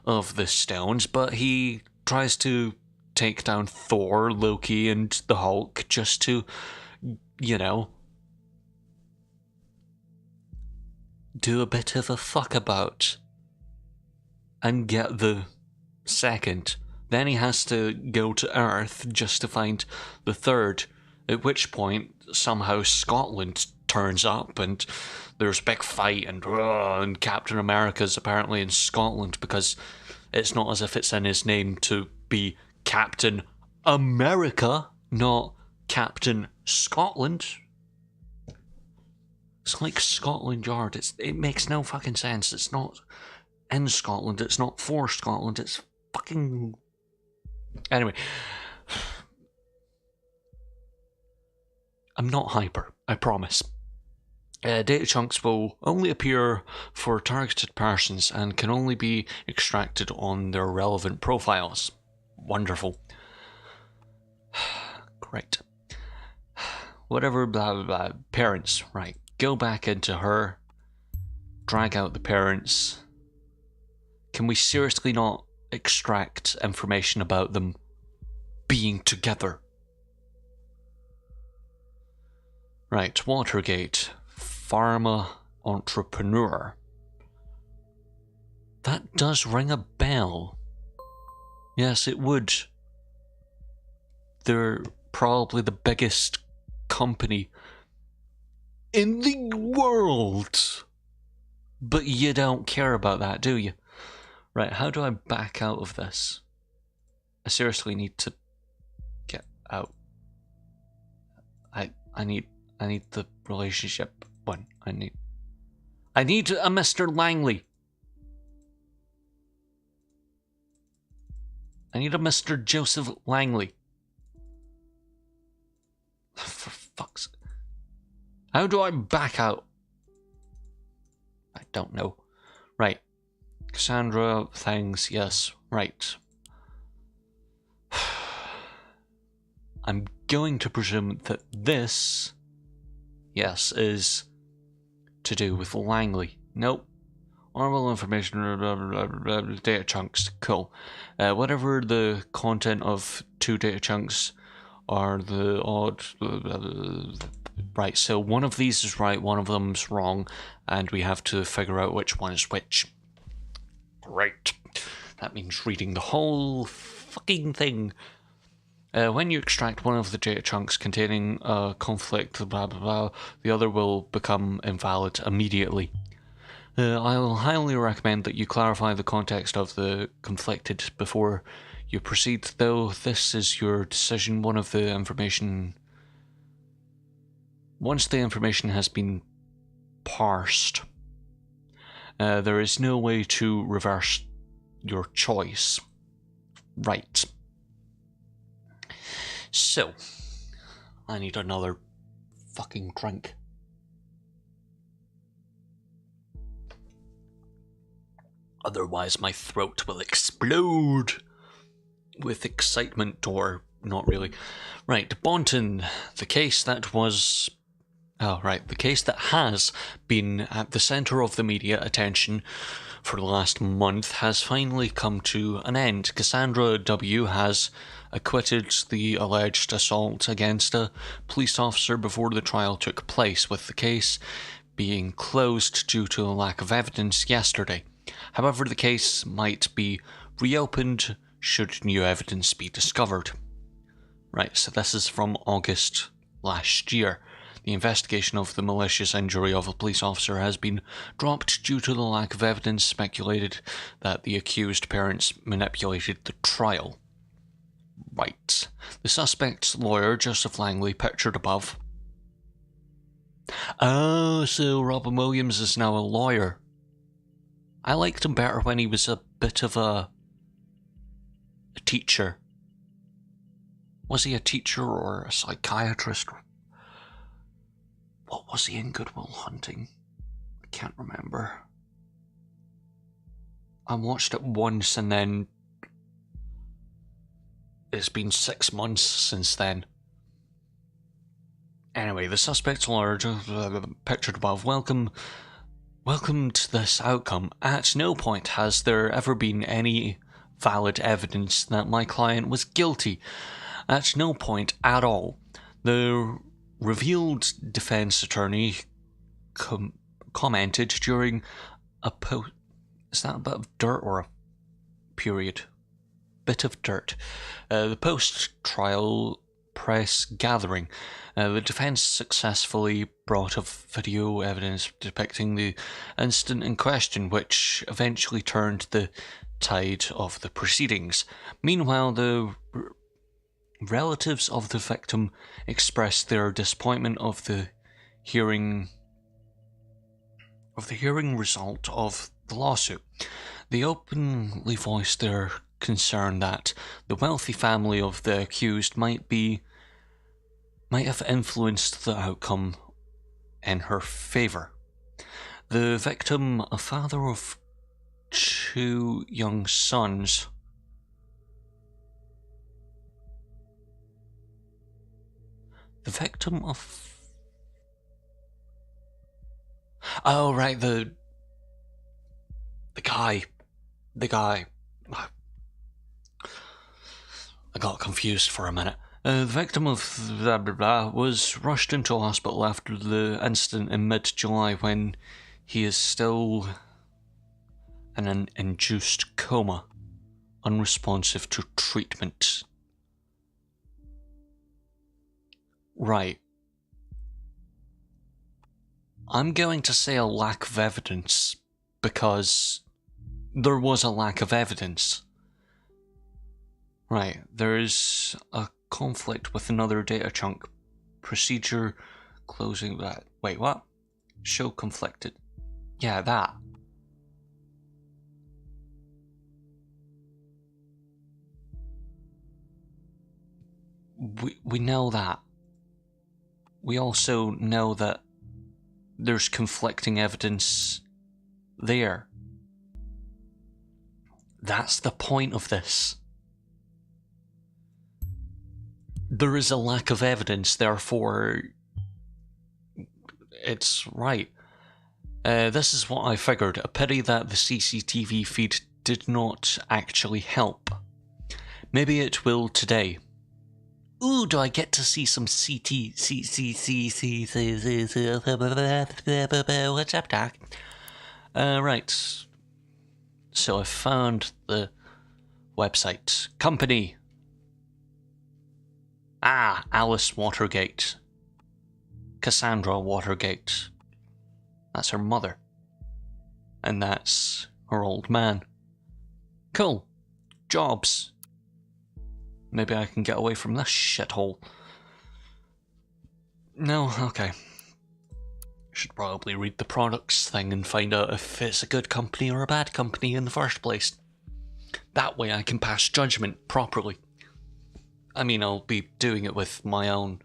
of the stones, but he tries to take down Thor, Loki, and the Hulk just to, you know, do a bit of a fuckabout and get the second. Then he has to go to Earth just to find the third, at which point somehow Scotland turns up and there's a big fight and Captain America's apparently in Scotland because it's not as if it's in his name to be Captain America, not Captain Scotland. It's like Scotland Yard. It makes no fucking sense. It's not in Scotland. It's not for Scotland. It's fucking... Anyway. I'm not hyper, I promise. Data chunks will only appear for targeted persons and can only be extracted on their relevant profiles. Wonderful. Great. Whatever, blah, blah, blah. Parents, right. Go back into her. Drag out the parents. Can we seriously not extract information about them being together? Right, Watergate. Pharma entrepreneur. That does ring a bell. Yes, it would. They're probably the biggest company in the world. But you don't care about that, do you? Right, how do I back out of this? I seriously need to get out. I need the relationship one. I need a Mr. Langley. I need a Mr. Joseph Langley. For fuck's sake. How do I back out? I don't know. Right. Cassandra, thanks, yes, right. I'm going to presume that this, yes, is to do with Langley. Nope. Orwell information, data chunks, cool. Whatever the content of two data chunks are the odd... Right, so one of these is right, one of them's wrong, and we have to figure out which one is which. Great. That means reading the whole fucking thing. When you extract one of the data chunks containing a conflict, blah blah blah, the other will become invalid immediately. I will highly recommend that you clarify the context of the conflicted before you proceed, though this is your decision. Once the information has been parsed, there is no way to reverse your choice. Right. So, I need another fucking drink. Otherwise my throat will explode with excitement, or not really. Right, Bonton, the case that was... Oh, right, the case that has been at the centre of the media attention for the last month has finally come to an end. Cassandra W. has acquitted the alleged assault against a police officer before the trial took place, with the case being closed due to a lack of evidence yesterday. However, the case might be reopened should new evidence be discovered. Right, so this is from August last year. The investigation of the malicious injury of a police officer has been dropped due to the lack of evidence. Speculated that the accused parents manipulated the trial. Right. The suspect's lawyer, Joseph Langley, pictured above. Oh, so Robin Williams is now a lawyer. I liked him better when he was a bit of a teacher. Was he a teacher or a psychiatrist? What was he in Good Will Hunting? I can't remember. I watched it once and then it's been 6 months since then. Anyway, the suspect's lawyer, pictured above, welcomed this outcome. At no point has there ever been any valid evidence that my client was guilty. At no point at all. The revealed defense attorney commented during a post... Is that a bit of dirt or a period? Bit of dirt. The post-trial press gathering. The defense successfully brought up video evidence depicting the incident in question, which eventually turned the tide of the proceedings. Meanwhile, the relatives of the victim expressed their disappointment of the hearing result of the lawsuit. They openly voiced their concern that the wealthy family of the accused might have influenced the outcome in her favour. The victim, a father of 2 young sons, Oh, right, the guy. I got confused for a minute. The victim of blah blah blah was rushed into hospital after the incident in mid-July, when he is still in an induced coma, unresponsive to treatment. Right. I'm going to say a lack of evidence, because there was a lack of evidence. Right, there is a conflict with another data chunk. Procedure closing that. Wait, what? Show conflicted. Yeah, that. we know that. We also know that there's conflicting evidence there. That's the point of this. There is a lack of evidence, therefore it's right. This is what I figured. A pity that the CCTV feed did not actually help. Maybe it will today. Ooh, do I get to see some what's up, Doc? Right. So I found the website. Company. Alice Watergate. Cassandra Watergate. That's her mother. And that's her old man. Cool. Jobs. Maybe I can get away from this shithole. No, okay. Should probably read the products thing and find out if it's a good company or a bad company in the first place. That way I can pass judgment properly. I mean, I'll be doing it with my own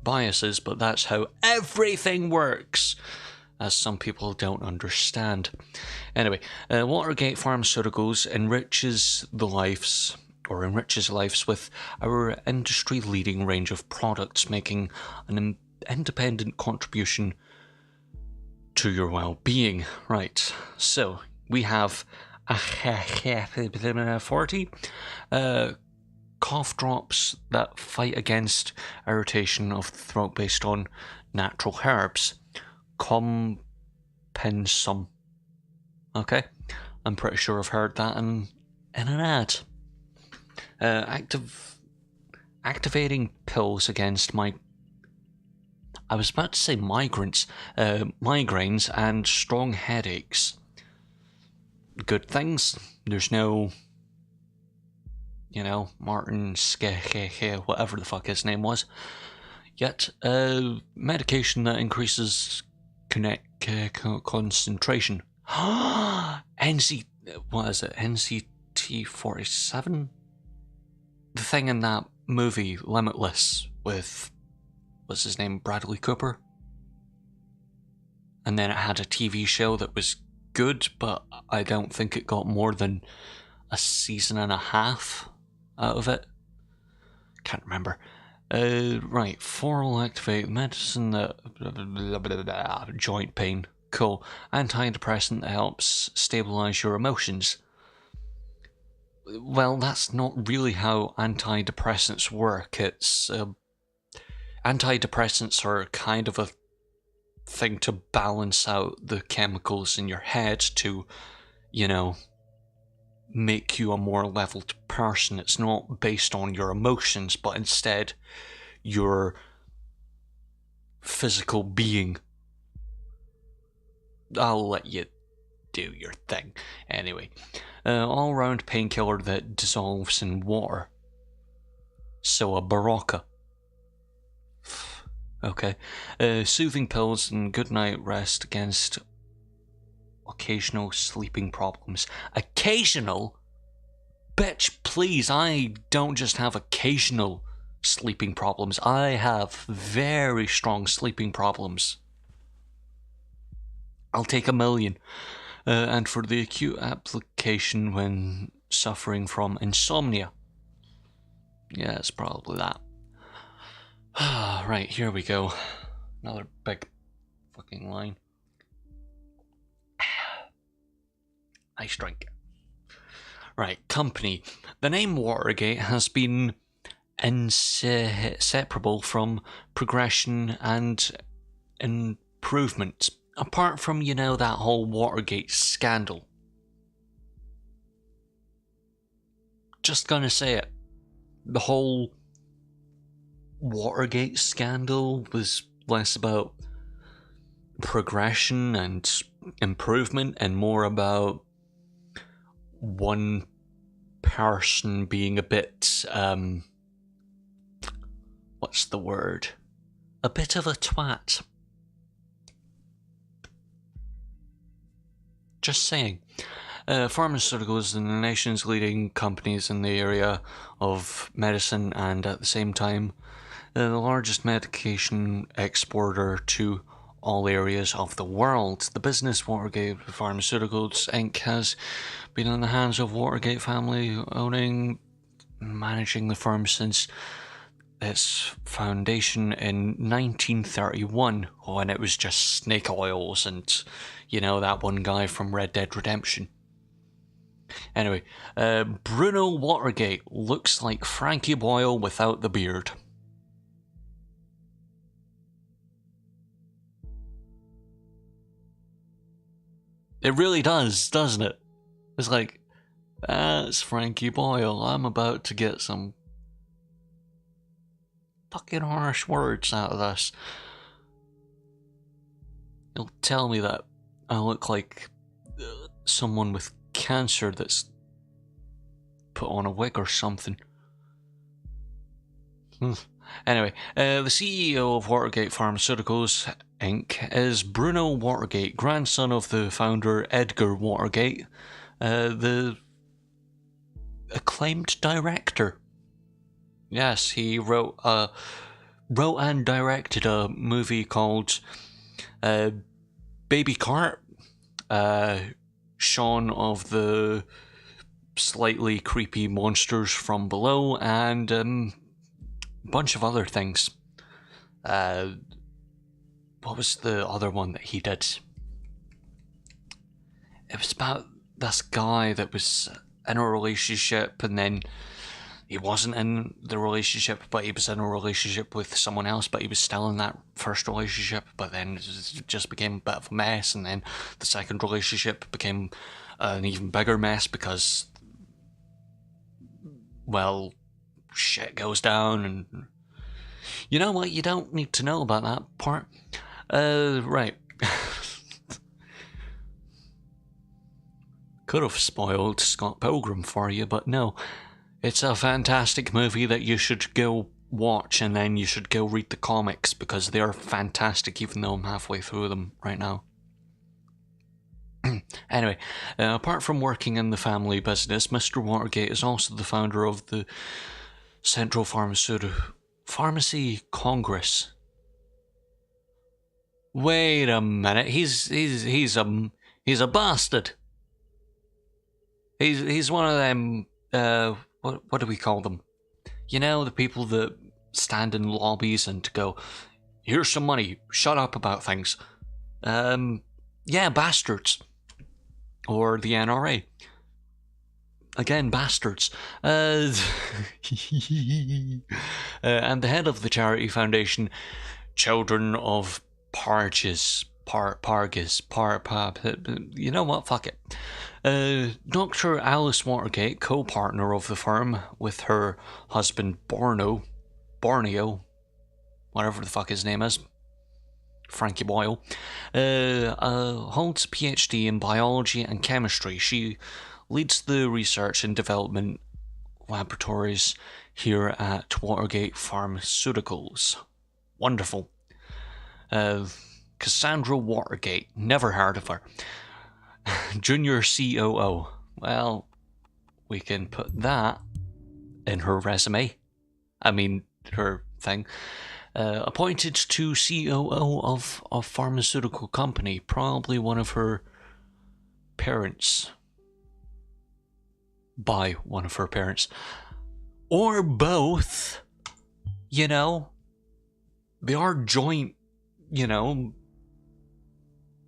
biases, but that's how everything works, as some people don't understand. Anyway, Watergate Pharmaceuticals enriches lives with our industry-leading range of products, making an independent contribution to your well-being. Right, so we have a 40 cough drops that fight against irritation of the throat based on natural herbs. Compensum. Okay, I'm pretty sure I've heard that in an ad. Activating pills against I was about to say migraines and strong headaches. Good things. There's no, Martin whatever the fuck his name was. Yet, medication that increases concentration. NCT 47? The thing in that movie, Limitless, with, what's his name, Bradley Cooper? And then it had a TV show that was good, but I don't think it got more than a season and a half out of it. Can't remember. Right, oral activate medicine that joint pain. Cool. Antidepressant that helps stabilize your emotions. Well, that's not really how antidepressants work. It's antidepressants are kind of a thing to balance out the chemicals in your head to, make you a more leveled person. It's not based on your emotions, but instead your physical being. I'll let you do your thing. Anyway, all-round painkiller that dissolves in water. So a Barocca. Okay. Soothing pills and good night rest against occasional sleeping problems. Occasional? Bitch, please, I don't just have occasional sleeping problems. I have very strong sleeping problems. I'll take 1,000,000. And for the acute application when suffering from insomnia. Yeah, it's probably that. Right, here we go. Another big fucking line. Ice drink. Right, company. The name Watergate has been inseparable from progression and improvement. Apart from, that whole Watergate scandal. Just gonna say it. The whole Watergate scandal was less about progression and improvement and more about one person being a bit, what's the word? A bit of a twat. Just saying. Pharmaceuticals are the nation's leading companies in the area of medicine and at the same time the largest medication exporter to all areas of the world. The business Watergate Pharmaceuticals Inc. has been in the hands of Watergate family, managing the firm since its foundation in 1931, when it was just snake oils and, that one guy from Red Dead Redemption. Anyway, Bruno Watergate looks like Frankie Boyle without the beard. It really does, doesn't it? It's like, that's Frankie Boyle. I'm about to get some fucking harsh words out of this. You'll tell me that I look like someone with cancer that's put on a wig or something. Anyway, the CEO of Watergate Pharmaceuticals Inc. is Bruno Watergate, grandson of the founder Edgar Watergate, the acclaimed director. Yes, he wrote and directed a movie called Baby Cart, Shaun of the Slightly Creepy Monsters from Below, and a bunch of other things. What was the other one that he did? It was about this guy that was in a relationship and then he wasn't in the relationship, but he was in a relationship with someone else, but he was still in that first relationship, but then it just became a bit of a mess, and then the second relationship became an even bigger mess because, well, shit goes down, and you know what, you don't need to know about that part. Right. Could have spoiled Scott Pilgrim for you, but no. It's a fantastic movie that you should go watch, and then you should go read the comics because they're fantastic, even though I'm halfway through them right now. Anyway, apart from working in the family business, Mr. Watergate is also the founder of the Central Pharmacy Congress. Wait a minute, he's a bastard. He's one of them. What do we call them? The people that stand in lobbies and go, "Here's some money. Shut up about things." Yeah, bastards. Or the NRA. Again, bastards. And the head of the charity foundation, Children of Parges. You know what? Fuck it. Dr. Alice Watergate, co-partner of the firm with her husband Borneo, whatever the fuck his name is, Frankie Boyle, holds a PhD in biology and chemistry. She leads the research and development laboratories here at Watergate Pharmaceuticals. Wonderful. Cassandra Watergate, never heard of her. Junior COO. Well, we can put that in her resume. I mean, her thing. Appointed to COO of a pharmaceutical company, probably one of her parents. By one of her parents. Or both. They are joint,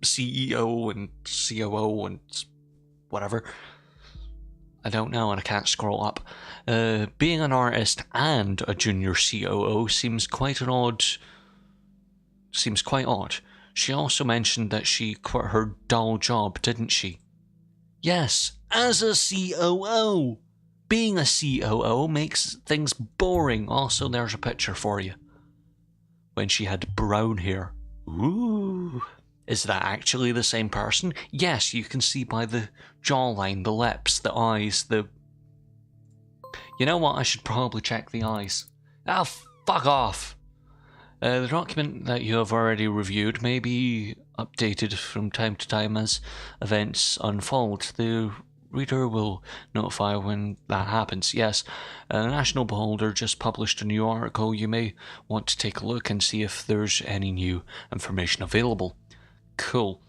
CEO and COO and whatever. I don't know, and I can't scroll up. Being an artist and a junior COO seems quite odd. She also mentioned that she quit her dull job, didn't she? Yes, as a COO. Being a COO makes things boring. Also, there's a picture for you. When she had brown hair. Ooh. Is that actually the same person? Yes, you can see by the jawline, the lips, the eyes, the... You know what? I should probably check the eyes. Ah, fuck off! The document that you have already reviewed may be updated from time to time as events unfold. The reader will notify when that happens. Yes, National Beholder just published a new article. You may want to take a look and see if there's any new information available. Cool.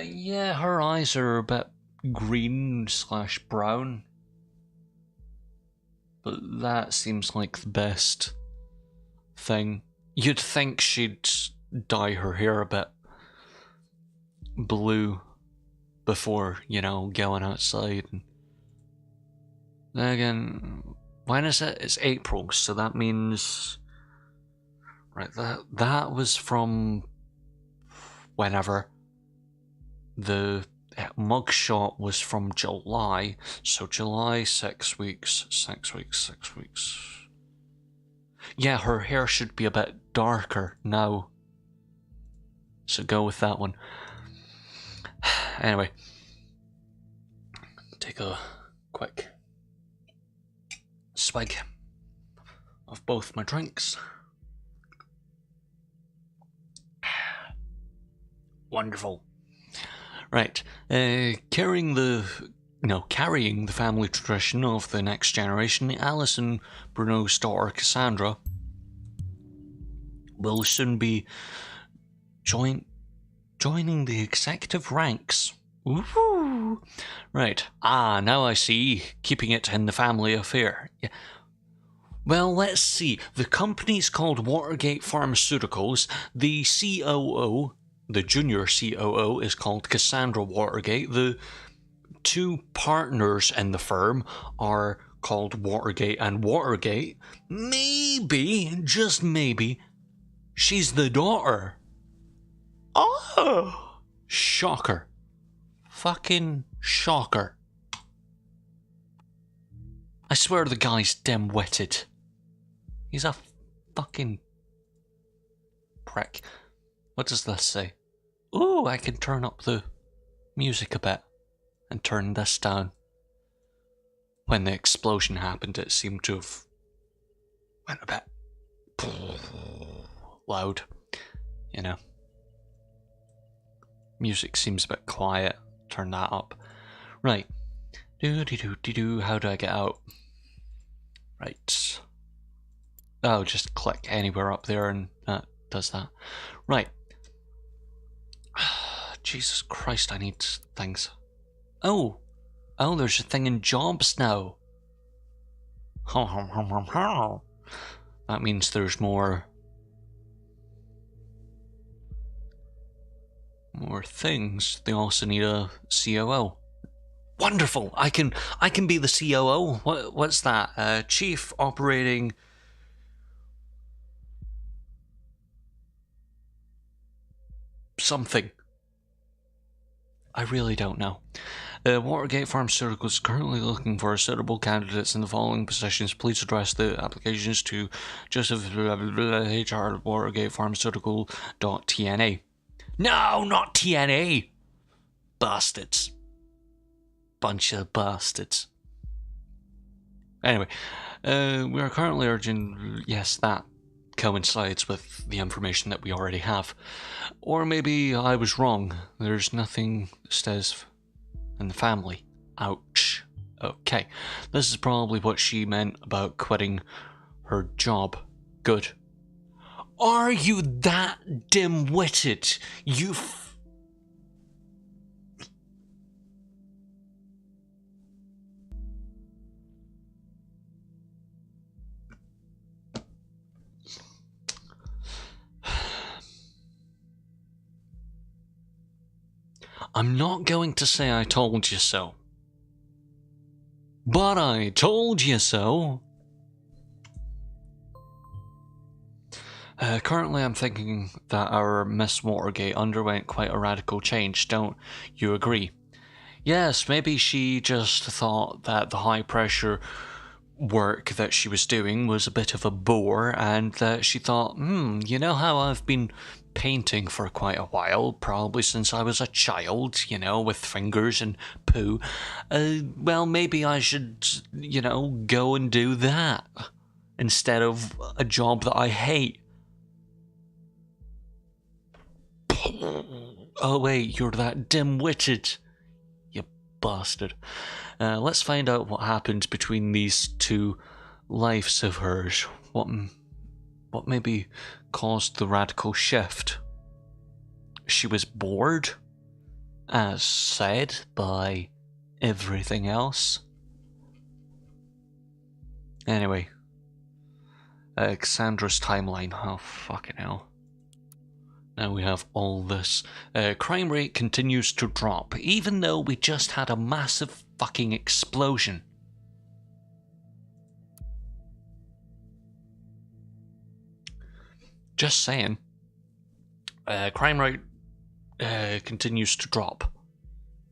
Yeah, her eyes are a bit green/brown. But that seems like the best thing. You'd think she'd dye her hair a bit blue before, going outside. And then again, when is it? It's April, so that means... Right, that was from whenever. The mugshot was from July, so July, 6 weeks, 6 weeks, 6 weeks. Yeah, her hair should be a bit darker now. So go with that one. Anyway. Take a quick swig of both my drinks. Wonderful. Right, carrying the family tradition of the next generation, Alice and Bruno's daughter Cassandra will soon be joining the executive ranks. Woohoo! Right, now I see, keeping it in the family affair. Yeah. Well, let's see, the company's called Watergate Pharmaceuticals, the COO... The junior COO is called Cassandra Watergate. The two partners in the firm are called Watergate and Watergate. Maybe, just maybe, she's the daughter. Oh! Shocker. Fucking shocker. I swear the guy's dim-witted. He's a fucking prick. What does this say? Ooh, I can turn up the music a bit and turn this down. When the explosion happened, it seemed to have went a bit loud, Music seems a bit quiet. Turn that up. Right. Do-de-do-de-do. How do I get out? Right. Oh, just click anywhere up there and that does that. Right. Jesus Christ, I need things. Oh, there's a thing in jobs now. That means there's more things. They also need a COO. Wonderful! I can be the COO. What's that? Chief Operating... something. I really don't know. Watergate Pharmaceuticals is currently looking for suitable candidates in the following positions. Please address the applications to Joseph HR Watergate Pharmaceutical.tna. No, not TNA! Bastards. Bunch of bastards. Anyway, we are currently urging... Yes, that coincides with the information that we already have. Or maybe I was wrong. There's nothing that says in the family. Ouch. Okay, this is probably what she meant about quitting her job. Good. Are you that dim-witted? I'm not going to say I told you so. But I told you so. Currently I'm thinking that our Miss Watergate underwent quite a radical change, don't you agree? Yes, maybe she just thought that the high pressure work that she was doing was a bit of a bore, and that she thought, you know how I've been painting for quite a while, probably since I was a child, with fingers and poo. Well, maybe I should, go and do that instead of a job that I hate. Oh wait, you're that dim-witted. bastard. Let's find out what happened between these two lives of hers. What maybe caused the radical shift? She was bored, as said by everything else. Anyway, Cassandra's timeline. Oh, fucking hell. Now we have all this. Crime rate continues to drop, even though we just had a massive fucking explosion. Just saying. Crime rate continues to drop.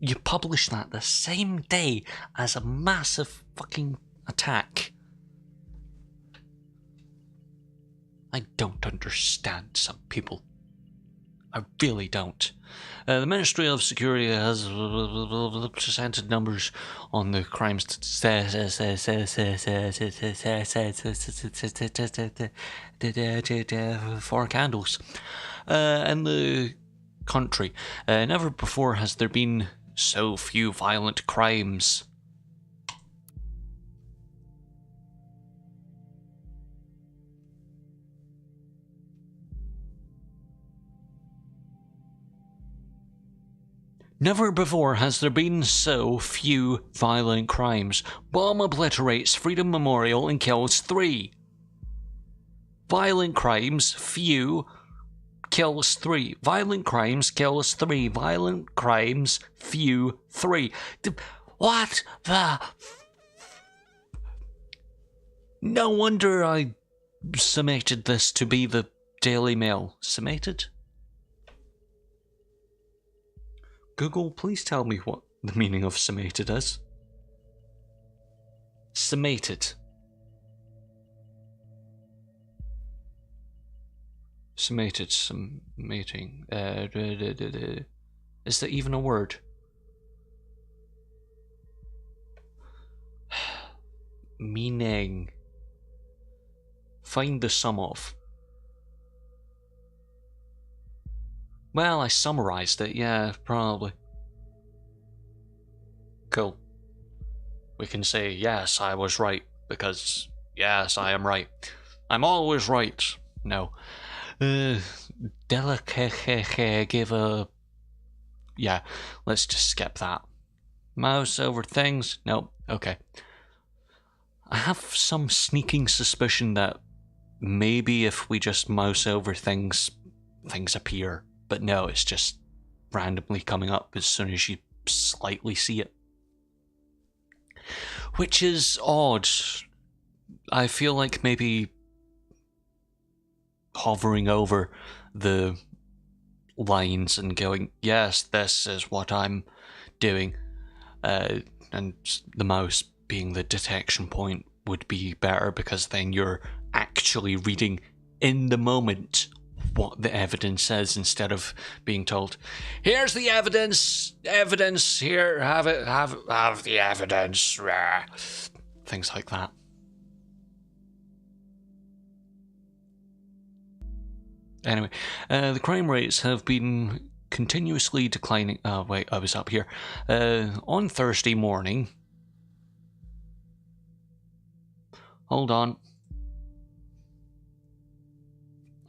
You publish that the same day as a massive fucking attack. I don't understand some people. I really don't. The Ministry of Security has presented numbers on the crimes for candles in the country. Never before has there been so few violent crimes. Never before has there been so few violent crimes. Bomb obliterates Freedom Memorial and kills 3. Violent crimes, few, kills 3. Violent crimes, kills 3. Violent crimes, few, 3. What the... No wonder I summated this to be the Daily Mail. Summated? Google, please tell me what the meaning of summated is. Summated. Summated, summating. Is there even a word? Meaning. Find the sum of. Well, I summarized it, yeah, probably. Cool. We can say, yes, I was right, because, yes, I am right. I'm always right. No. Delicate give a... Yeah, let's just skip that. Mouse over things? Nope, okay. I have some sneaking suspicion that maybe if we just mouse over things, things appear. But no, it's just randomly coming up as soon as you slightly see it. Which is odd. I feel like maybe hovering over the lines and going, yes, this is what I'm doing, and the mouse being the detection point would be better, because then you're actually reading in the moment what the evidence is, instead of being told, here's the evidence, here, have the evidence, things like that. Anyway, the crime rates have been continuously declining. Oh wait, I was up here. On Thursday morning, hold on.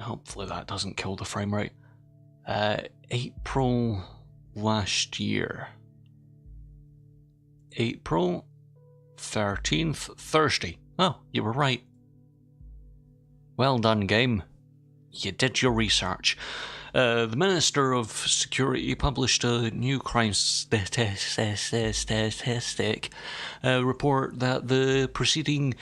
Hopefully that doesn't kill the frame rate. April last year. April 13th, Thursday. Oh, you were right. Well done, game. You did your research. The Minister of Security published a new crime statistic report that the preceding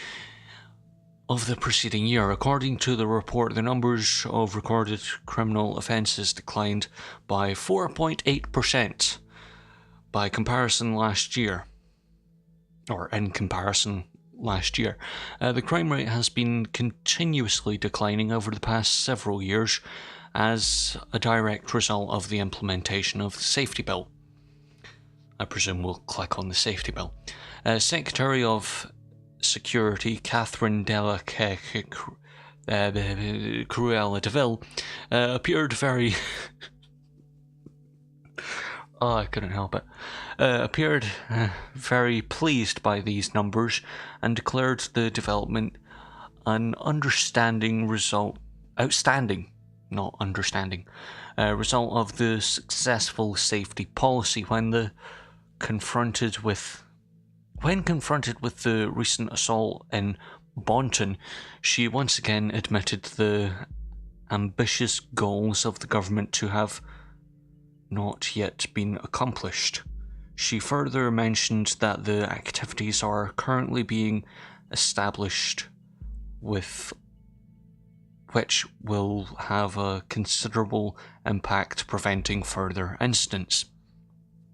year. According to the report, the numbers of recorded criminal offences declined by 4.8% by comparison last year, or in comparison last year. The crime rate has been continuously declining over the past several years as a direct result of the implementation of the safety bill. I presume we'll click on the safety bill. Secretary of Security Catherine Della Cruella de Vil appeared very oh, I couldn't help it, appeared very pleased by these numbers and declared the development an outstanding result of the successful safety policy. When confronted with the recent assault in Bonton, she once again admitted the ambitious goals of the government to have not yet been accomplished. She further mentioned that the activities are currently being established which will have a considerable impact preventing further incidents.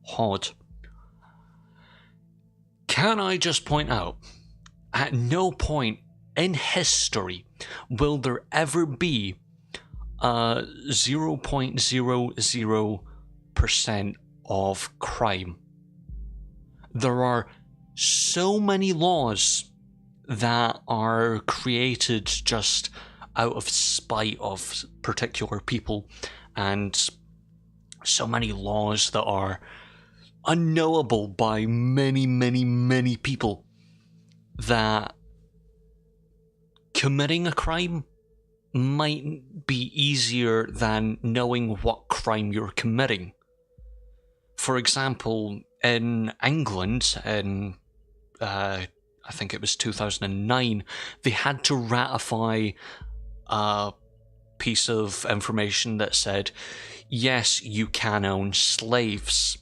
Hod. Can I just point out, at no point in history will there ever be a 0.00% of crime. There are so many laws that are created just out of spite of particular people, and so many laws that are unknowable by many, many, many people, that committing a crime might be easier than knowing what crime you're committing. For example, in England, in I think it was 2009, they had to ratify a piece of information that said, yes, you can own slaves.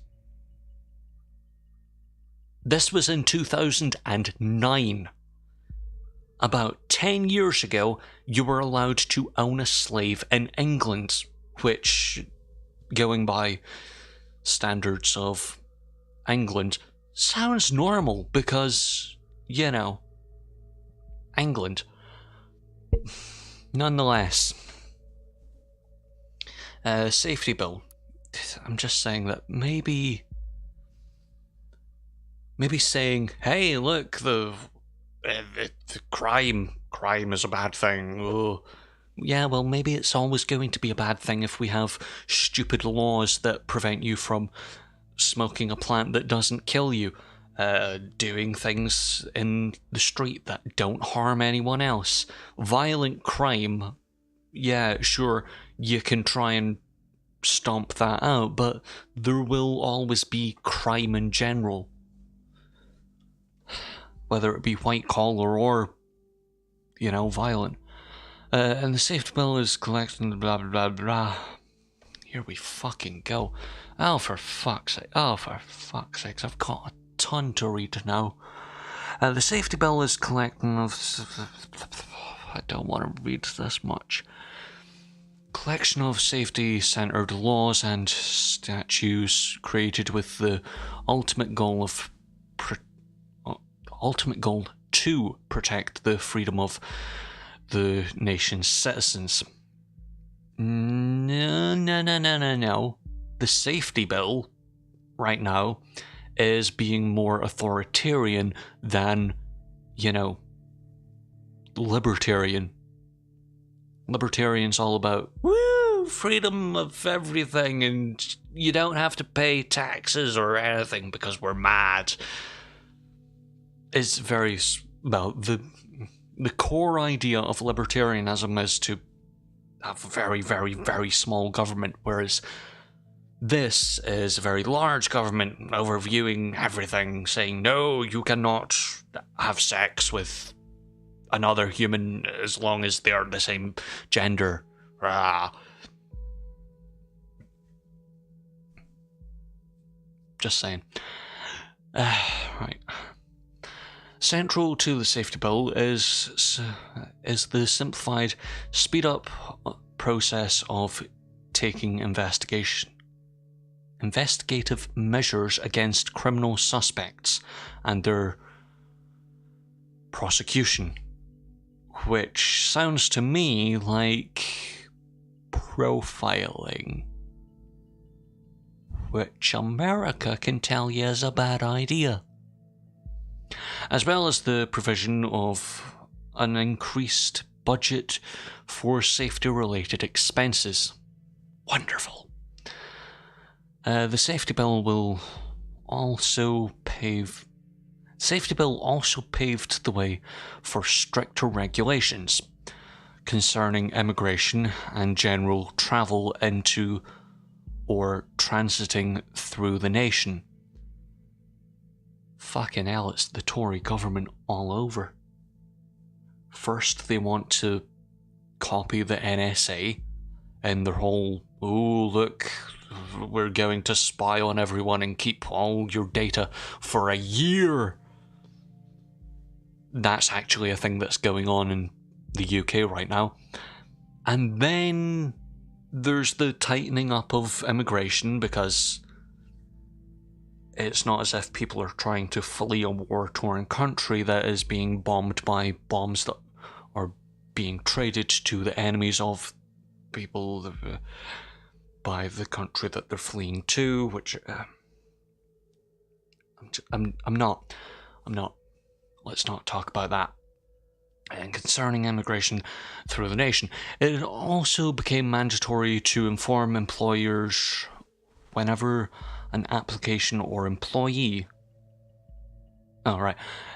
This was in 2009. About 10 years ago, you were allowed to own a slave in England, which, going by standards of England, sounds normal because, you know, England. Nonetheless, safety bill. I'm just saying that maybe saying, hey, look, the crime is a bad thing. Oh. Yeah, well, maybe it's always going to be a bad thing if we have stupid laws that prevent you from smoking a plant that doesn't kill you, doing things in the street that don't harm anyone else. Violent crime, yeah, sure, you can try and stomp that out, but there will always be crime in general. Whether it be white collar or, you know, violent. And the safety bill is collecting blah blah blah blah. Here we fucking go. Oh, for fuck's sake. I've got a ton to read now. The safety bill is collecting of... I don't want to read this much. Collection of safety-centered laws and statutes created with the ultimate goal to protect the freedom of the nation's citizens. No. The safety bill, right now, is being more authoritarian than, you know, libertarian. Libertarian's all about, woo, freedom of everything, and you don't have to pay taxes or anything because we're mad. It's very, well, the core idea of libertarianism is to have a very, very, very small government, whereas this is a very large government overviewing everything, saying, no, you cannot have sex with another human as long as they are the same gender. Just saying. Right. Central to the safety bill is the simplified, speed-up process of taking investigative measures against criminal suspects and their prosecution, which sounds to me like profiling, which America can tell you is a bad idea. As well as the provision of an increased budget for safety-related expenses. Wonderful. The safety bill will also Safety bill also paved the way for stricter regulations concerning immigration and general travel into or transiting through the nation. Fucking hell, it's the Tory government all over. First, they want to copy the NSA and their whole, oh, look, we're going to spy on everyone and keep all your data for a year. That's actually a thing that's going on in the UK right now. And then there's the tightening up of immigration, because it's not as if people are trying to flee a war-torn country that is being bombed by bombs that are being traded to the enemies of people by the country that they're fleeing to, which I'm not. Let's not talk about that. And concerning immigration through the nation, it also became mandatory to inform employers whenever an application or employee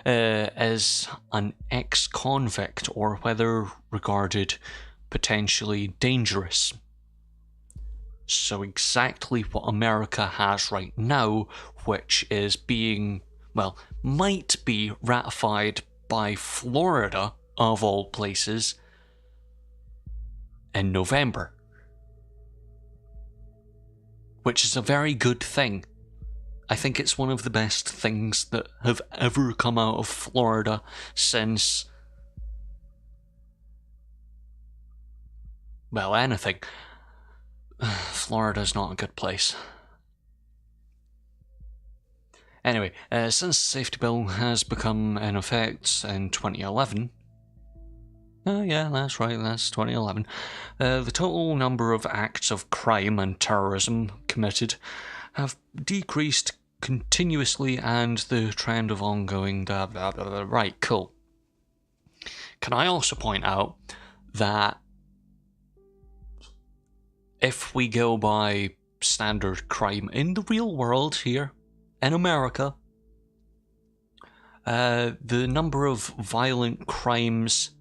is an ex-convict or whether regarded potentially dangerous. So exactly what America has right now, which is might be ratified by Florida, of all places, in November. Which is a very good thing. I think it's one of the best things that have ever come out of Florida since, well, anything. Florida's not a good place. Anyway, since the safety bill has become in effect in 2011, oh yeah, that's right, that's 2011, the total number of acts of crime and terrorism committed have decreased continuously, and the trend of ongoing right, cool. Can I also point out that if we go by standard crime in the real world here, in America, the number of violent crimes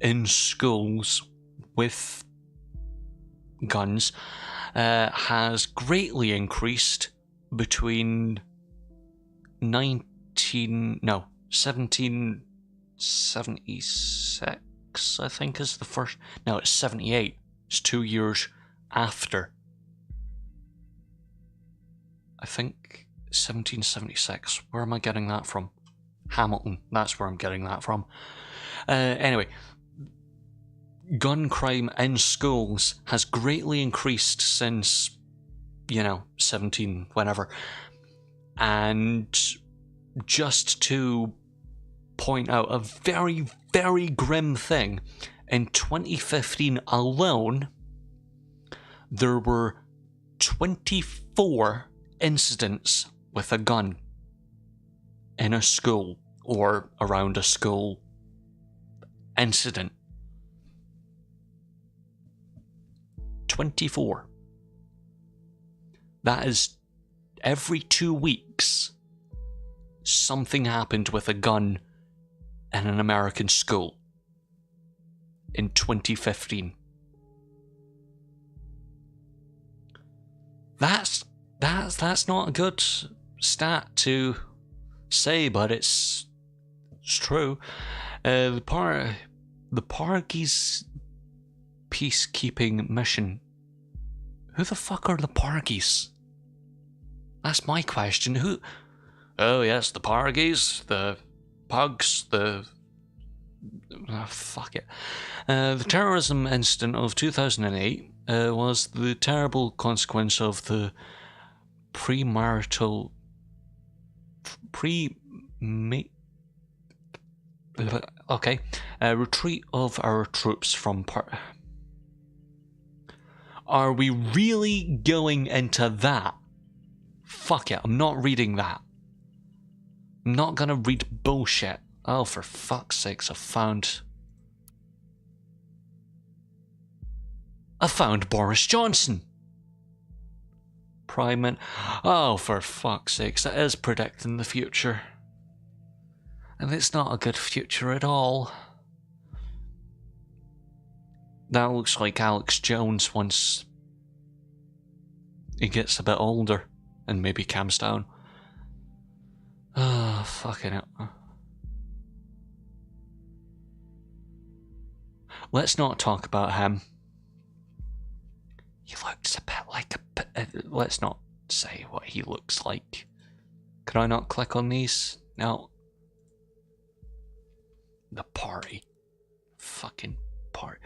in schools with guns has greatly increased between 1776, I think is the first. No, it's 78. It's 2 years after. I think 1776. Where am I getting that from? Hamilton. That's where I'm getting that from. Anyway, gun crime in schools has greatly increased since, 17 whenever. And just to point out a very, very grim thing, in 2015 alone, there were 24 incidents with a gun in a school or around a school incident. 24. That is every 2 weeks something happened with a gun in an American school in 2015. That's not a good stat to say, but it's true. The Pargies peacekeeping mission. Who the fuck are the Pargies? That's my question. Who? Oh yes, the Pargies, the Pugs, fuck it. The terrorism incident of 2008 was the terrible consequence of the retreat of our troops from Are we really going into that? Fuck it, I'm not reading that. I'm not gonna read bullshit. Oh, for fuck's sakes, I found Boris Johnson. primate. Oh, for fuck's sakes, that is predicting the future. And it's not a good future at all. That looks like Alex Jones once he gets a bit older and maybe calms down. Ah, fucking hell. Let's not talk about him. He looks a bit like a... let's not say what he looks like. Can I not click on these? No. The party. Fucking party.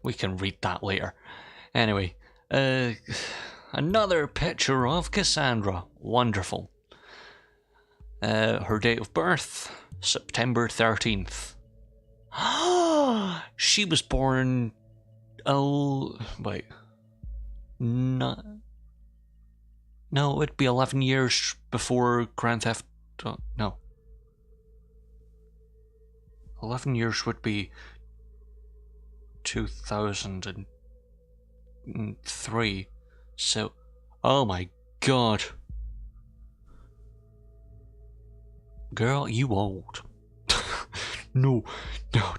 We can read that later. Anyway, another picture of Cassandra. Wonderful. Her date of birth, September 13th. She was born... oh... wait. No, it'd be 11 years before Grand Theft... no. 11 years would be 2003. So... oh my god. Girl, you old. No,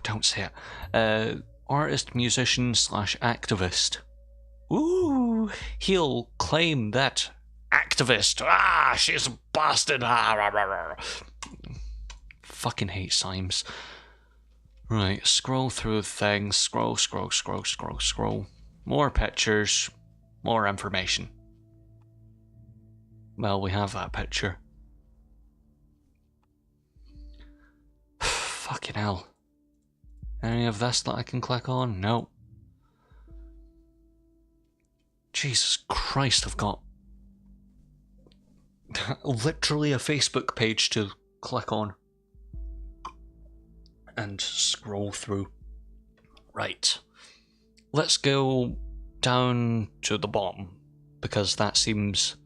don't say it. Artist, musician / activist. Ooh, he'll claim that activist. Ah, she's a bastard. Ah, rah, rah, rah. Fucking hate Symes. Right, scroll through things. Scroll. More pictures. More information. Well, we have that picture. Fucking hell. Any of this that I can click on? No. Jesus Christ, I've got literally a Facebook page to click on and scroll through. Right. Let's go down to the bottom, because that seems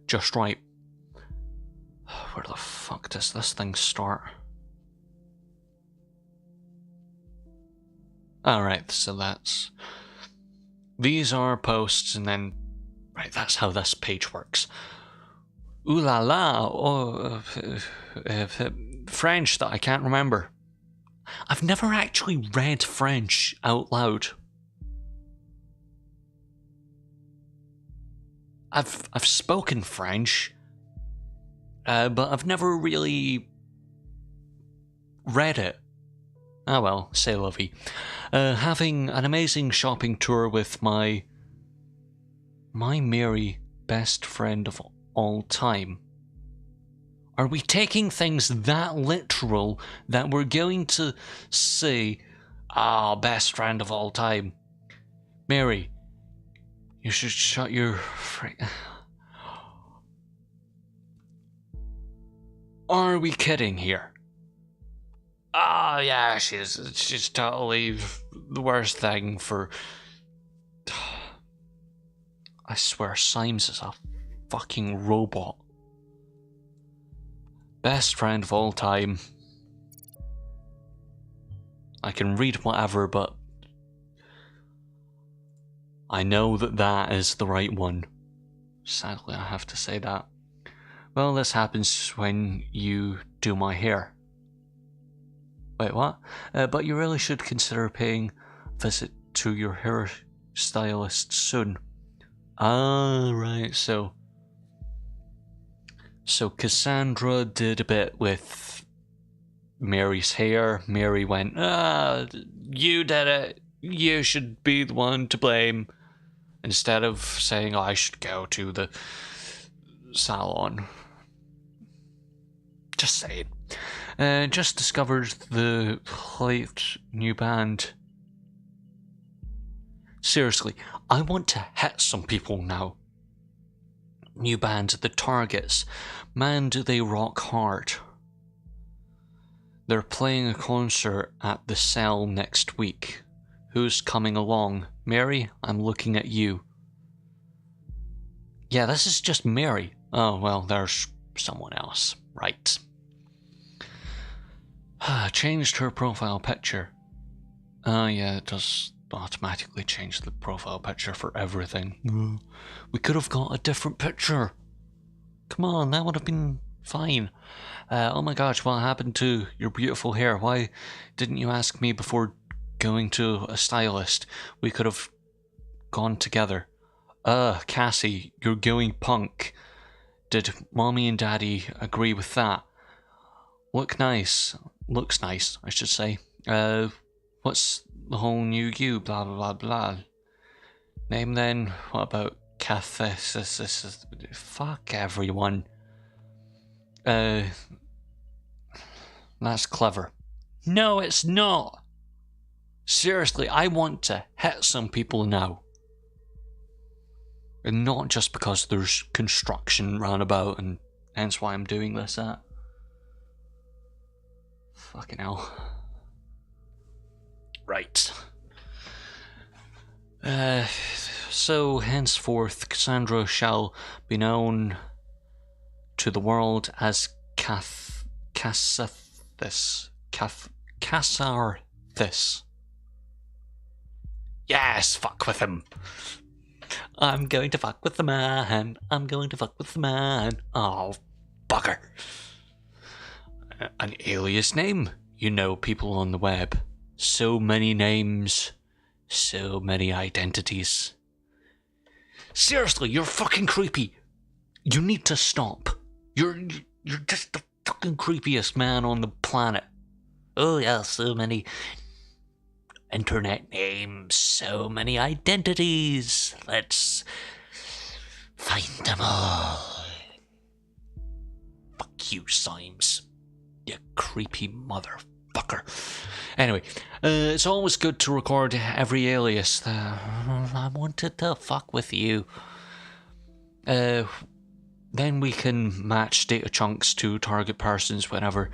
just right. Where the fuck does this thing start? Alright, so that's... these are posts, and then... right, that's how this page works. Ooh la la, oh, French that I can't remember. I've never actually read French out loud. I've spoken French, but I've never really read it. Ah well, c'est la vie. Having an amazing shopping tour with my merry best friend of all time. Are we taking things that literal that we're going to say, best friend of all time? Mary, you should shut your Are we kidding here? Oh yeah, she's totally the worst thing for... I swear Symes is a fucking robot. Best friend of all time. I can read whatever, but I know that that is the right one. Sadly, I have to say that. Well, this happens when you do my hair. Wait, what? But you really should consider paying a visit to your hairstylist soon. Ah, right, so Cassandra did a bit with Mary's hair. Mary went, you did it. You should be the one to blame. Instead of saying, I should go to the salon. Just saying. Just discovered the late new band. Seriously, I want to hit some people now. New band, The Targets. Man, do they rock hard. They're playing a concert at the Cell next week. Who's coming along? Mary, I'm looking at you. Yeah, this is just Mary. Oh, well, there's someone else. Right. Changed her profile picture. Oh, yeah, it does automatically change the profile picture for everything. We could have got a different picture. Come on, that would have been fine. Oh my gosh, what happened to your beautiful hair? Why didn't you ask me before going to a stylist? We could have gone together. Cassie, you're going punk. Did mommy and daddy agree with that? Looks nice, I should say. What's the whole new you? Blah blah blah blah. Name then. What about Cathis? Fuck everyone. That's clever. No, it's not. Seriously, I want to hit some people now. And not just because there's construction round about, and hence why I'm doing this. Fucking hell. Right. So henceforth, Cassandra shall be known to the world as Cassarthis. Yes, fuck with him. I'm going to fuck with the man. I'm going to fuck with the man. Oh, bugger. An alias name? You know, people on the web. So many names. So many identities. Seriously, you're fucking creepy. You need to stop. You're just the fucking creepiest man on the planet. Oh yeah, so many internet names, so many identities. Let's find them all. Fuck you, Symes. You creepy motherfucker. Anyway, it's always good to record every alias. I wanted to fuck with you. Then we can match data chunks to target persons whenever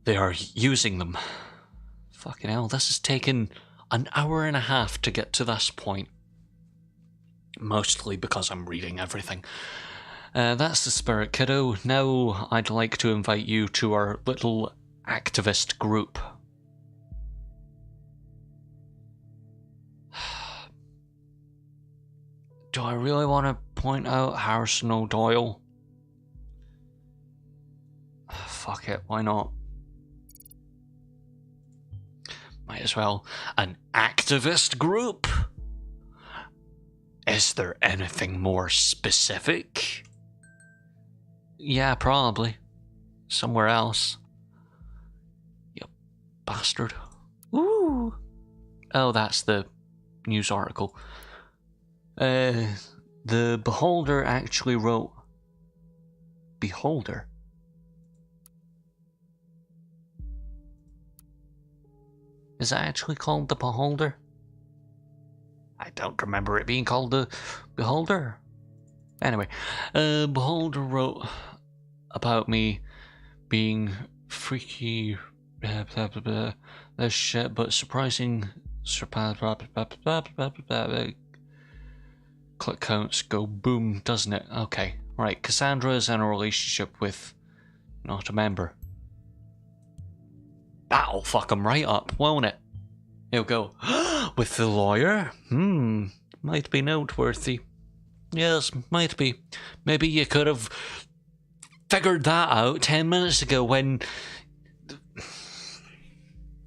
they are using them. Fucking hell, this has taken an hour and a half to get to this point. Mostly because I'm reading everything. That's the spirit, kiddo. Now I'd like to invite you to our little activist group. Do I really want to point out Harrison O'Doyle? Fuck it, why not? Might as well. An activist group? Is there anything more specific? Yeah, probably. Somewhere else. You bastard. Ooh. Oh, that's the news article. The Beholder actually wrote... Beholder? Is that actually called the Beholder? I don't remember it being called the Beholder. Anyway, Beholder wrote about me being freaky, blah, blah, blah, blah, this shit, but surprising, click counts go boom, doesn't it? Okay, right, Cassandra is in a relationship with not a member. That'll fuck him right up, won't it? He'll go, with the lawyer? Might be noteworthy. Yes, might be. Maybe you could have figured that out 10 minutes ago when...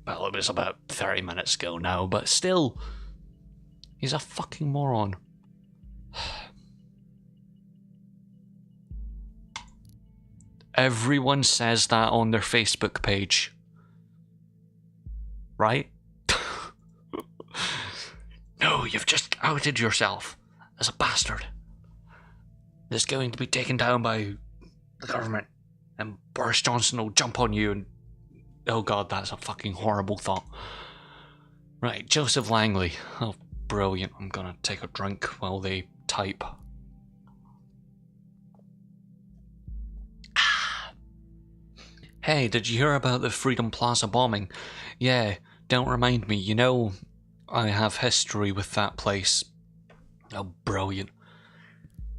Well, it was about 30 minutes ago now, but still. He's a fucking moron. Everyone says that on their Facebook page. Right? No, you've just outed yourself as a bastard. It's going to be taken down by the government, and Boris Johnson will jump on you and... Oh god, that's a fucking horrible thought. Right, Joseph Langley. Oh, brilliant. I'm gonna take a drink while they type. Hey, did you hear about the Freedom Plaza bombing? Yeah, don't remind me. You know, I have history with that place. Oh, brilliant.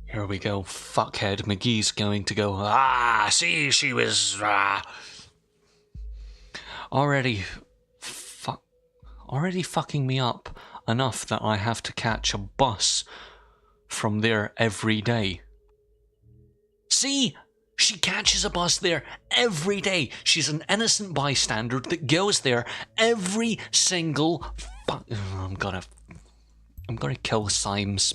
Here we go. Fuckhead McGee's going to go, see, she was, Already, already fucking me up enough that I have to catch a bus from there every day. See? She catches a bus there every day. She's an innocent bystander that goes there every single I'm gonna kill Symes.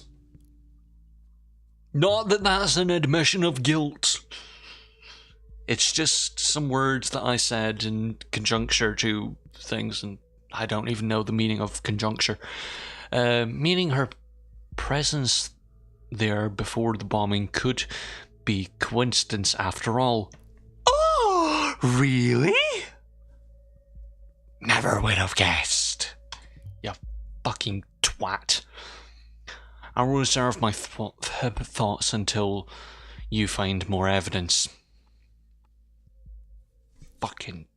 Not that that's an admission of guilt. It's just some words that I said in conjuncture to things, and I don't even know the meaning of conjuncture. Meaning her presence there before the bombing could be coincidence after all. Oh, really? Never would have guessed. You fucking twat. I'll reserve my thoughts until you find more evidence. Fucking...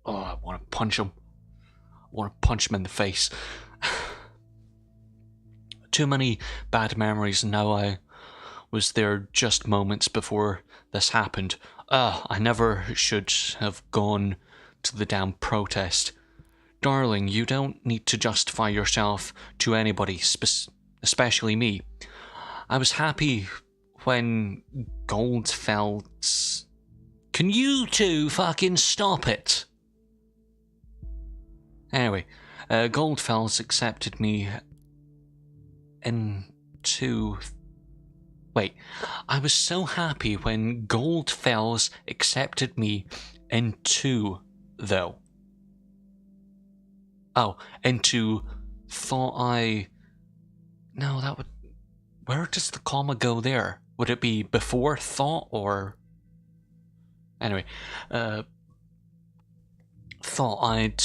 Oh, I want to punch him. I want to punch him in the face. Too many bad memories, and now I was there just moments before this happened. I never should have gone to the damn protest. Darling, you don't need to justify yourself to anybody, especially me. I was happy when Goldfeld's... Can you two fucking stop it? Anyway, Goldfeld's accepted me into... Wait, I was so happy when Goldfells accepted me into, though. Oh, into thought I... No, that would... Where does the comma go there? Would it be before thought or... Anyway, thought I'd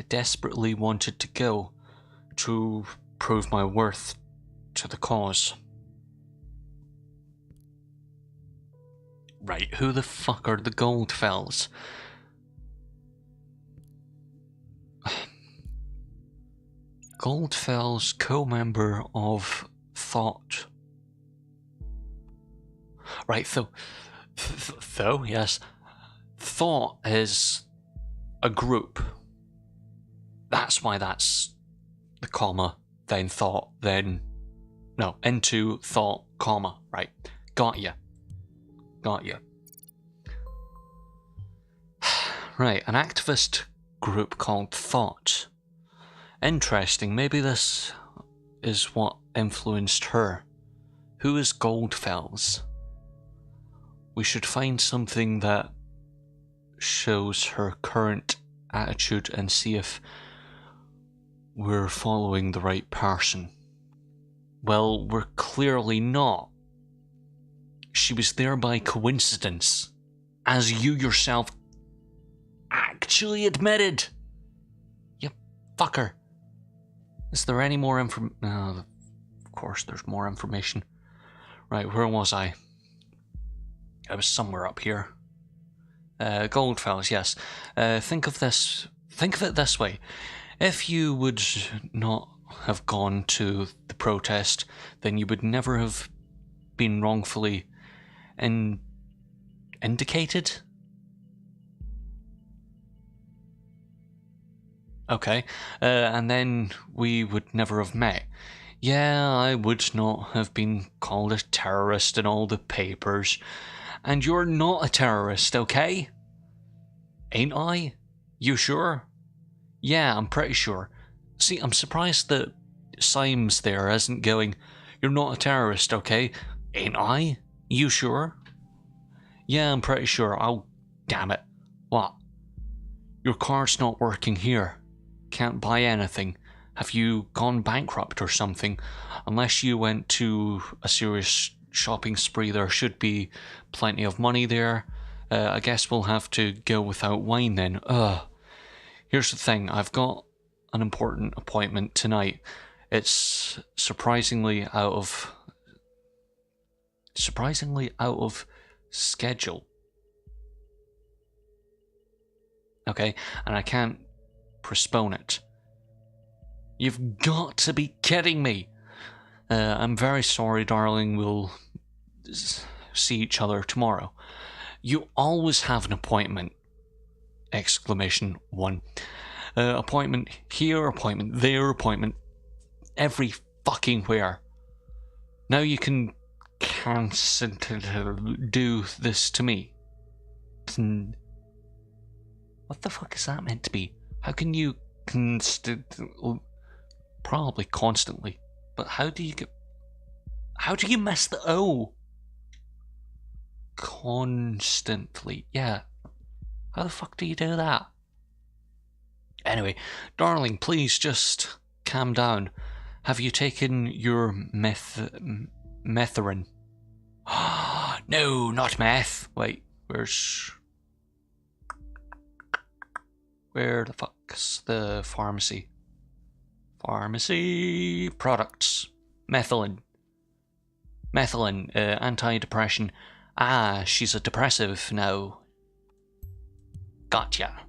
desperately wanted to go to prove my worth to the cause. Right, who the fuck are the Goldfells? Goldfells, co-member of Thought. Right, though, yes. Thought is a group. That's why that's the comma, then thought, then... No, into thought, comma, right. Got ya. Right, an activist group called Thought. Interesting, maybe this is what influenced her. Who is Goldfells? We should find something that shows her current attitude and see if we're following the right person. Well, we're clearly not. She was there by coincidence, as you yourself actually admitted. You fucker. Is there any more information? No, of course there's more information. Right, where was I? I was somewhere up here. Goldfellas, yes. Think of it this way. If you would not have gone to the protest, then you would never have been wrongfully indicated? Okay. And then we would never have met. Yeah, I would not have been called a terrorist in all the papers. And you're not a terrorist, okay? Ain't I? You sure? Yeah, I'm pretty sure. See, I'm surprised that Symes there isn't going, you're not a terrorist, okay? Ain't I? You sure? Yeah, I'm pretty sure. Oh, damn it. What? Your card's not working here. Can't buy anything. Have you gone bankrupt or something? Unless you went to a serious shopping spree, there should be plenty of money there. I guess we'll have to go without wine then. Here's the thing. I've got an important appointment tonight. It's surprisingly out of schedule. Okay, and I can't postpone it. You've got to be kidding me. I'm very sorry, darling. We'll see each other tomorrow. You always have an appointment. Exclamation 1. Appointment here, appointment there, appointment every fucking where. Now you can do this to me. What the fuck is that meant to be? How can you probably constantly, but how do you miss the O? Constantly, yeah. How the fuck do you do that? Anyway, darling, please just calm down. Have you taken your methadone? No, not meth. Wait, where the fuck's the pharmacy? Pharmacy products. Methadone, antidepressant. Ah, she's a depressive now. Gotcha.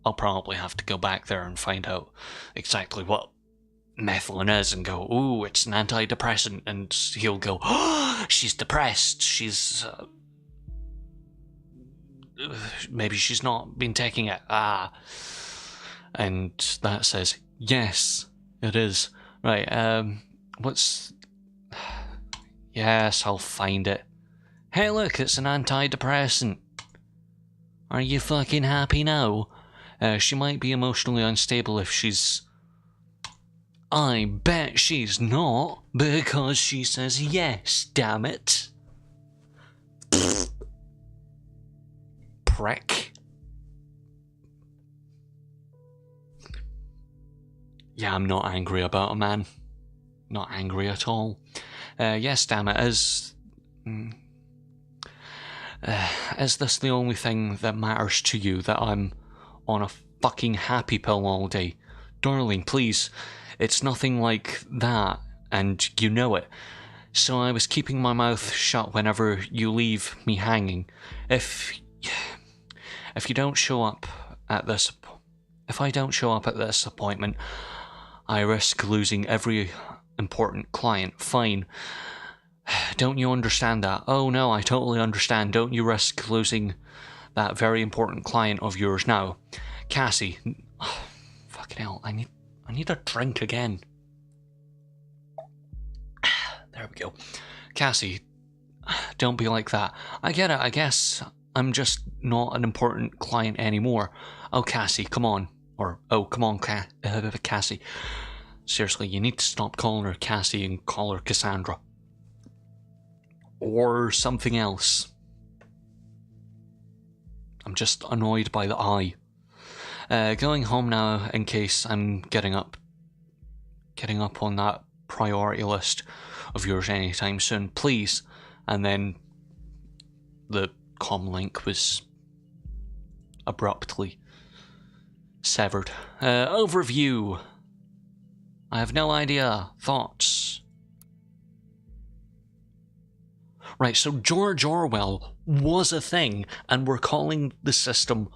I'll probably have to go back there and find out exactly what methadone is and go, ooh, it's an antidepressant, and he'll go, oh, she's depressed, she's maybe she's not been taking it, and that says, yes, it is. Right, yes, I'll find it. Hey look, it's an antidepressant. Are you fucking happy now? She might be emotionally unstable if she's... I bet she's not, because she says yes, damn it. Prick. Yeah, I'm not angry about a man. Not angry at all. Yes, damn it, is this the only thing that matters to you, that I'm on a fucking happy pill all day? Darling, please, it's nothing like that, and you know it. So I was keeping my mouth shut whenever you leave me hanging. If you don't show up at this... If I don't show up at this appointment, I risk losing every important client. Fine. Don't you understand that? Oh no, I totally understand. Don't you risk losing that very important client of yours now. Cassie. Oh, fucking hell, I need a drink again. There we go. Cassie, don't be like that. I get it, I guess I'm just not an important client anymore. Oh, Cassie, come on. Or, oh, come on, Cassie. Seriously, you need to stop calling her Cassie and call her Cassandra. Or something else. I'm just annoyed by the I. Going home now in case I'm getting up on that priority list of yours anytime soon, please. And then the comm link was abruptly severed. Overview. I have no idea. Thoughts? Right, so George Orwell was a thing, and we're calling the system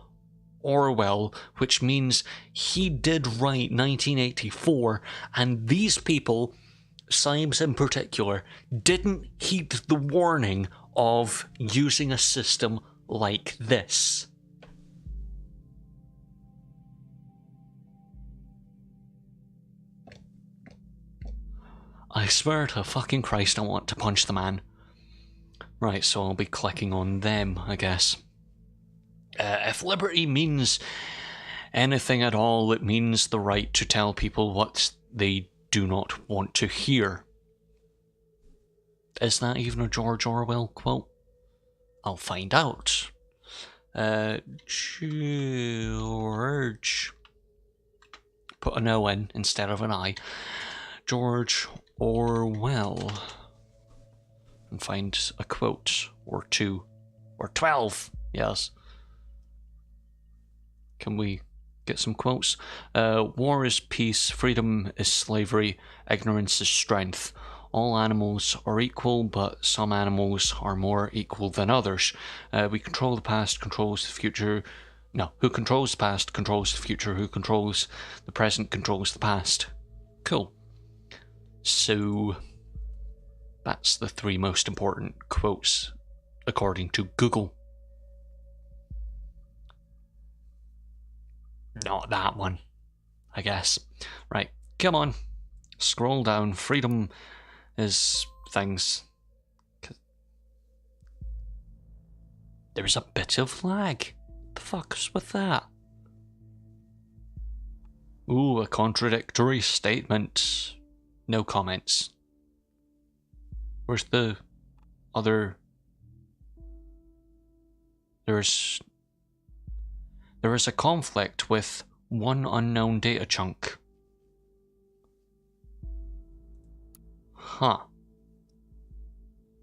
Orwell, which means he did write 1984, and these people, Symes in particular, didn't heed the warning of using a system like this. I swear to fucking Christ, I want to punch the man. Right, so I'll be clicking on them, I guess. If liberty means anything at all, it means the right to tell people what they do not want to hear. Is that even a George Orwell quote? I'll find out. George. Put an O in instead of an I. George Orwell. And find a quote or two. Or 12, yes. Can we get some quotes? War is peace, freedom is slavery, ignorance is strength. All animals are equal, but some animals are more equal than others. We control the past, controls the future. No, who controls the past controls the future. Who controls the present controls the past. Cool. So that's the 3 most important quotes according to Google. Not that one, I guess. Right, come on. Scroll down. Freedom is things. There's a bit of lag. The fuck's with that? Ooh, a contradictory statement. No comments. Where's the other? There is a conflict with one unknown data chunk. Huh.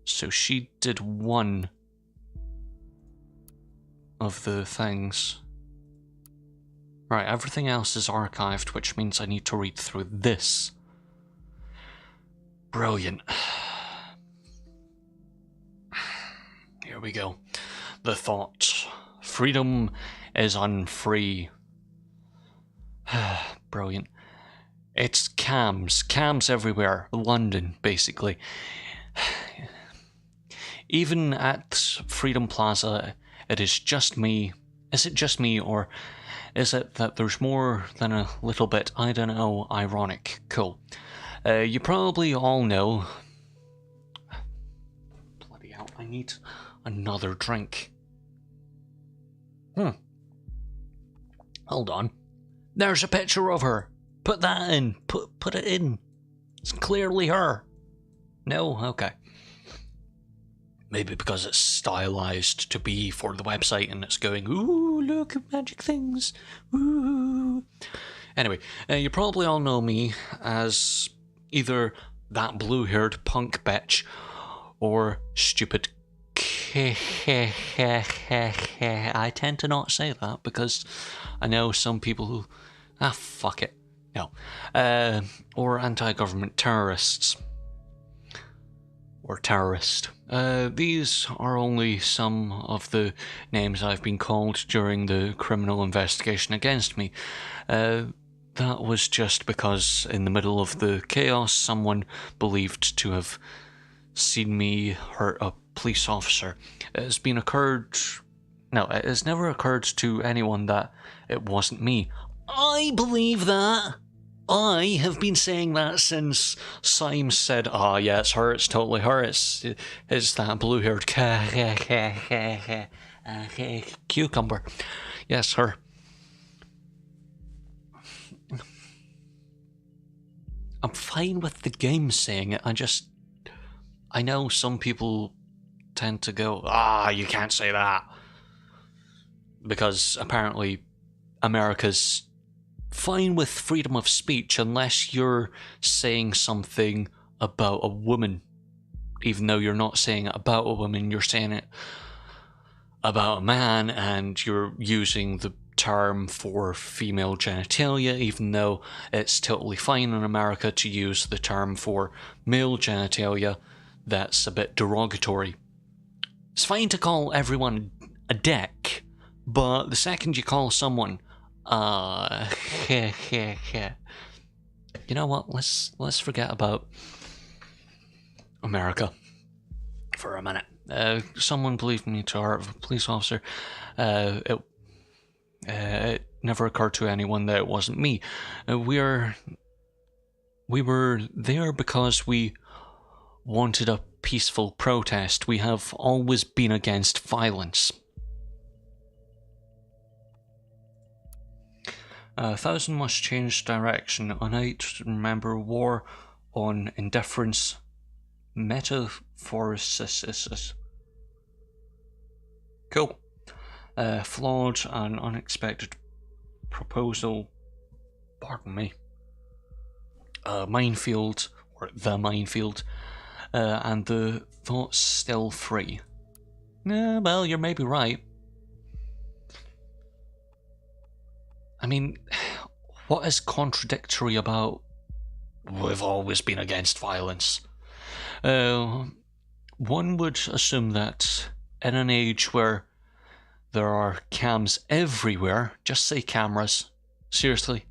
So she did one of the things. Right, everything else is archived, which means I need to read through this. Brilliant. Here we go. The thought. Freedom is unfree. Brilliant. It's cams everywhere. London, basically. Even at Freedom Plaza, it is just me. Is it just me, or is it that there's more than a little bit, I don't know, ironic? Cool. You probably all know... Bloody hell, I need another drink. Hold on. There's a picture of her. Put that in. Put it in. It's clearly her. No? Okay. Maybe because it's stylized to be for the website and it's going, ooh, look at magic things. Ooh. Anyway, you probably all know me as either that blue-haired punk bitch or stupid I tend to not say that because I know some people who... fuck it. No. Or anti-government terrorists. Or terrorist. These are only some of the names I've been called during the criminal investigation against me. That was just because in the middle of the chaos, someone believed to have seen me hurt a police officer. It has never occurred to anyone that it wasn't me. I believe that. I have been saying that since Symes said, yeah, it's her, it's totally her, it's that blue-haired cucumber. Yes, her. I'm fine with the game saying it, I know some people tend to go, you can't say that. Because apparently America's fine with freedom of speech unless you're saying something about a woman. Even though you're not saying it about a woman, you're saying it about a man, and you're using the term for female genitalia, even though it's totally fine in America to use the term for male genitalia. That's a bit derogatory. It's fine to call everyone a dick, but the second you call someone you know what? Let's forget about America for a minute. Someone believed me to hurt a police officer. It never occurred to anyone that it wasn't me. We were there because we wanted a peaceful protest. We have always been against violence. 1,000 must change direction. A night, remember, war on indifference, metaphorosis. Cool. Flawed and unexpected proposal. Pardon me. Minefield, or the minefield, and the thought's still free. Well, you're maybe right. I mean, what is contradictory about we've always been against violence? One would assume that in an age where there are cams everywhere, just say cameras. Seriously,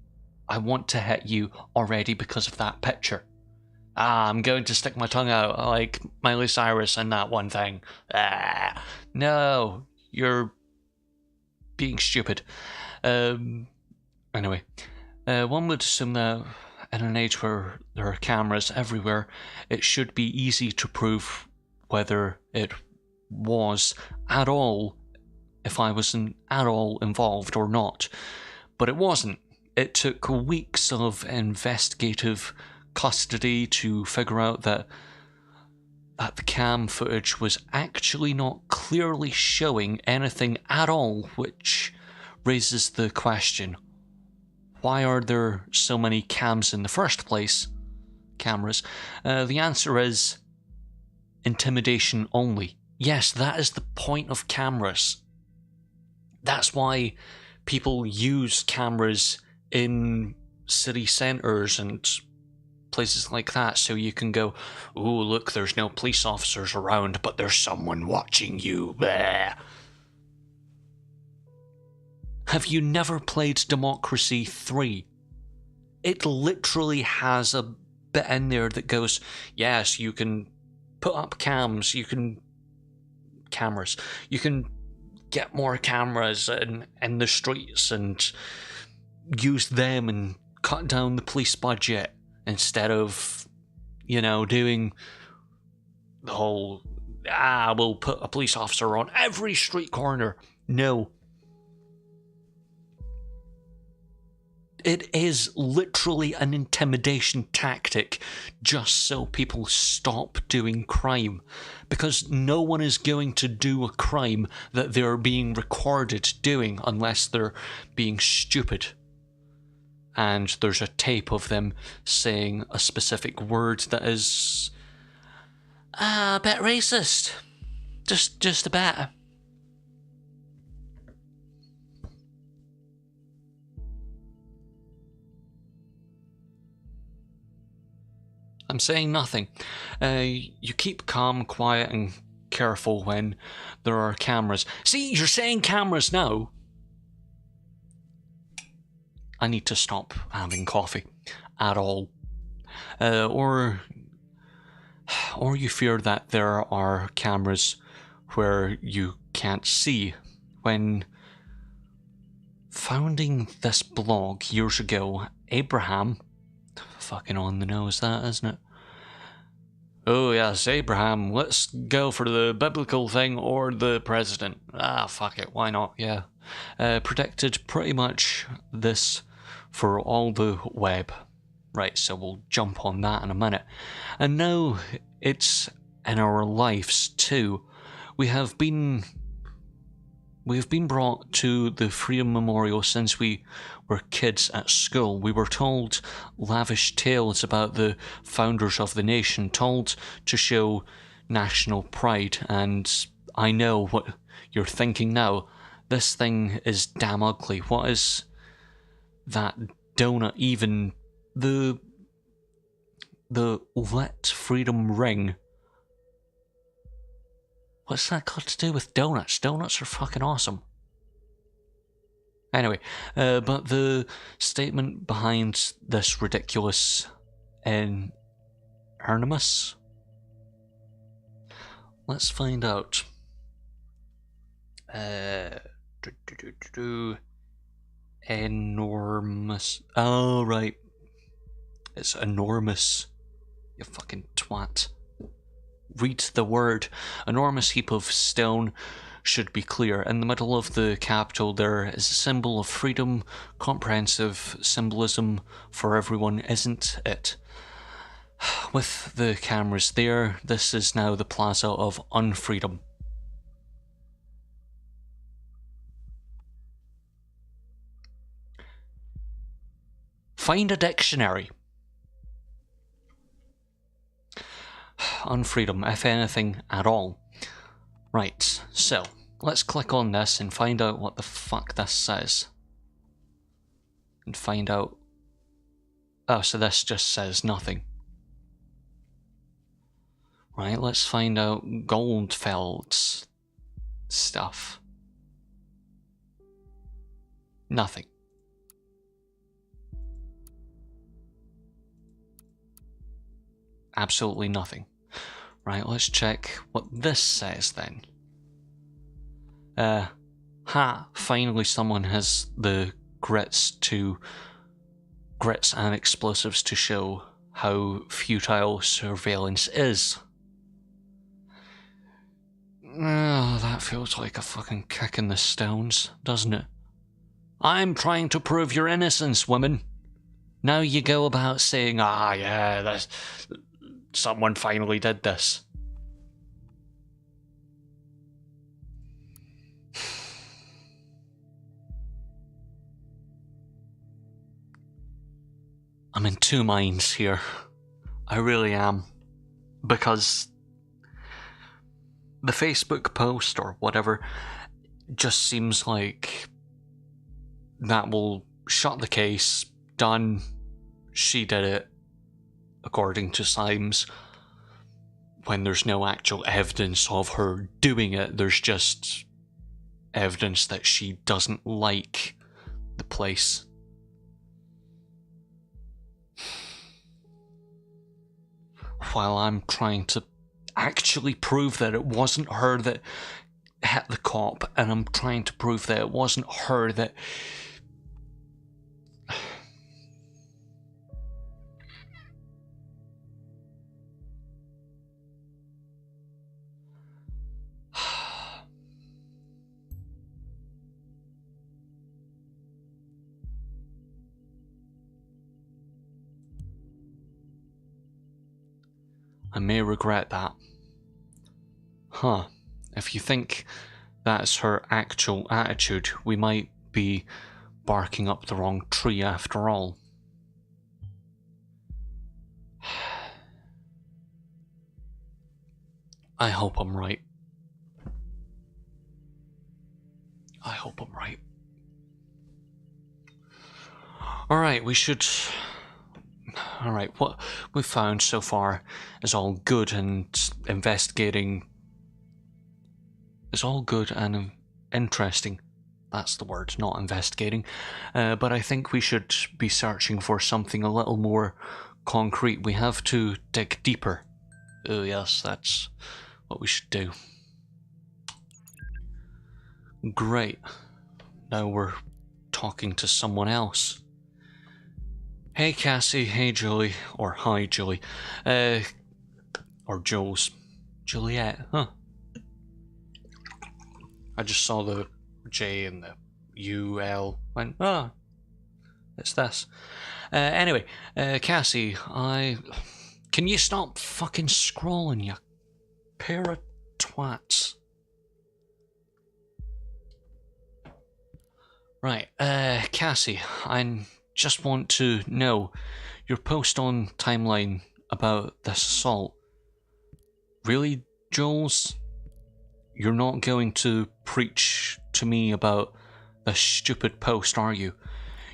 I want to hit you already because of that picture. I'm going to stick my tongue out like Miley Cyrus and that one thing. No, you're being stupid. Anyway, one would assume that in an age where there are cameras everywhere, it should be easy to prove whether it was at all, if I was at all involved or not. But it wasn't. It took weeks of investigative custody to figure out that the cam footage was actually not clearly showing anything at all, which raises the question, why are there so many cams in the first place? Cameras. The answer is intimidation only. Yes, that is the point of cameras. That's why people use cameras in city centres and places like that, so you can go, ooh, look, there's no police officers around, but there's someone watching you. Bleh. Have you never played Democracy 3? It literally has a bit in there that goes, yes, you can put up cameras, you can get more cameras in the streets and use them and cut down the police budget instead of, doing the whole, we'll put a police officer on every street corner. No. It is literally an intimidation tactic just so people stop doing crime. Because no one is going to do a crime that they're being recorded doing unless they're being stupid. And there's a tape of them saying a specific word that is a bit racist. Just a bit. I'm saying nothing. You keep calm, quiet, and careful when there are cameras. See, you're saying cameras now. I need to stop having coffee at all. Or you fear that there are cameras where you can't see. When founding this blog years ago, Abraham, fucking on the nose that, isn't it? Oh yes, Abraham, let's go for the biblical thing or the president. Fuck it, why not, yeah. Predicted pretty much this for all the web. Right, so we'll jump on that in a minute. And now it's in our lives too. We've been brought to the Freedom Memorial since we were kids at school. We were told lavish tales about the founders of the nation, told to show national pride. And I know what you're thinking now. This thing is damn ugly. What is that donut even? The lit freedom ring. What's that got to do with donuts? Donuts are fucking awesome. Anyway, but the statement behind this ridiculous enormous. Let's find out. Enormous. Oh, right. It's enormous. You fucking twat. Read the word. Enormous heap of stone should be clear. In the middle of the capital there is a symbol of freedom, comprehensive symbolism for everyone, isn't it? With the cameras there, this is now the plaza of unfreedom. Find a dictionary. Unfreedom, if anything at all. Right, so let's click on this and find out what the fuck this says. And find out. Oh, so this just says nothing. Right, let's find out Goldfeld's stuff. Nothing. Absolutely nothing. Right, let's check what this says then. Finally someone has the grits and explosives to show how futile surveillance is. Oh, that feels like a fucking kick in the stones, doesn't it? I'm trying to prove your innocence, woman. Now you go about saying, yeah, someone finally did this. I'm in two minds here. I really am. Because the Facebook post or whatever just seems like that will shut the case. Done. She did it, according to Symes. When there's no actual evidence of her doing it, there's just evidence that she doesn't like the place. While I'm trying to actually prove that it wasn't her that hit the cop, and I'm trying to prove that it wasn't her that... I may regret that. Huh. If you think that's her actual attitude, we might be barking up the wrong tree after all. I hope I'm right. I hope I'm right. Alright, we should... Alright, what we've found so far is all good and investigating... is all good and interesting. That's the word, not investigating. But I think we should be searching for something a little more concrete. We have to dig deeper. Oh yes, that's what we should do. Great. Now we're talking to someone else. Hey Cassie, hey Julie, or hi Julie, or Jules. Juliet, huh? I just saw the J and the U-L, went, it's this. Anyway, Cassie, can you stop fucking scrolling, you pair of twats? Right, Cassie, I just want to know your post on timeline about this assault. Really, Jules? You're not going to preach to me about this stupid post, are you?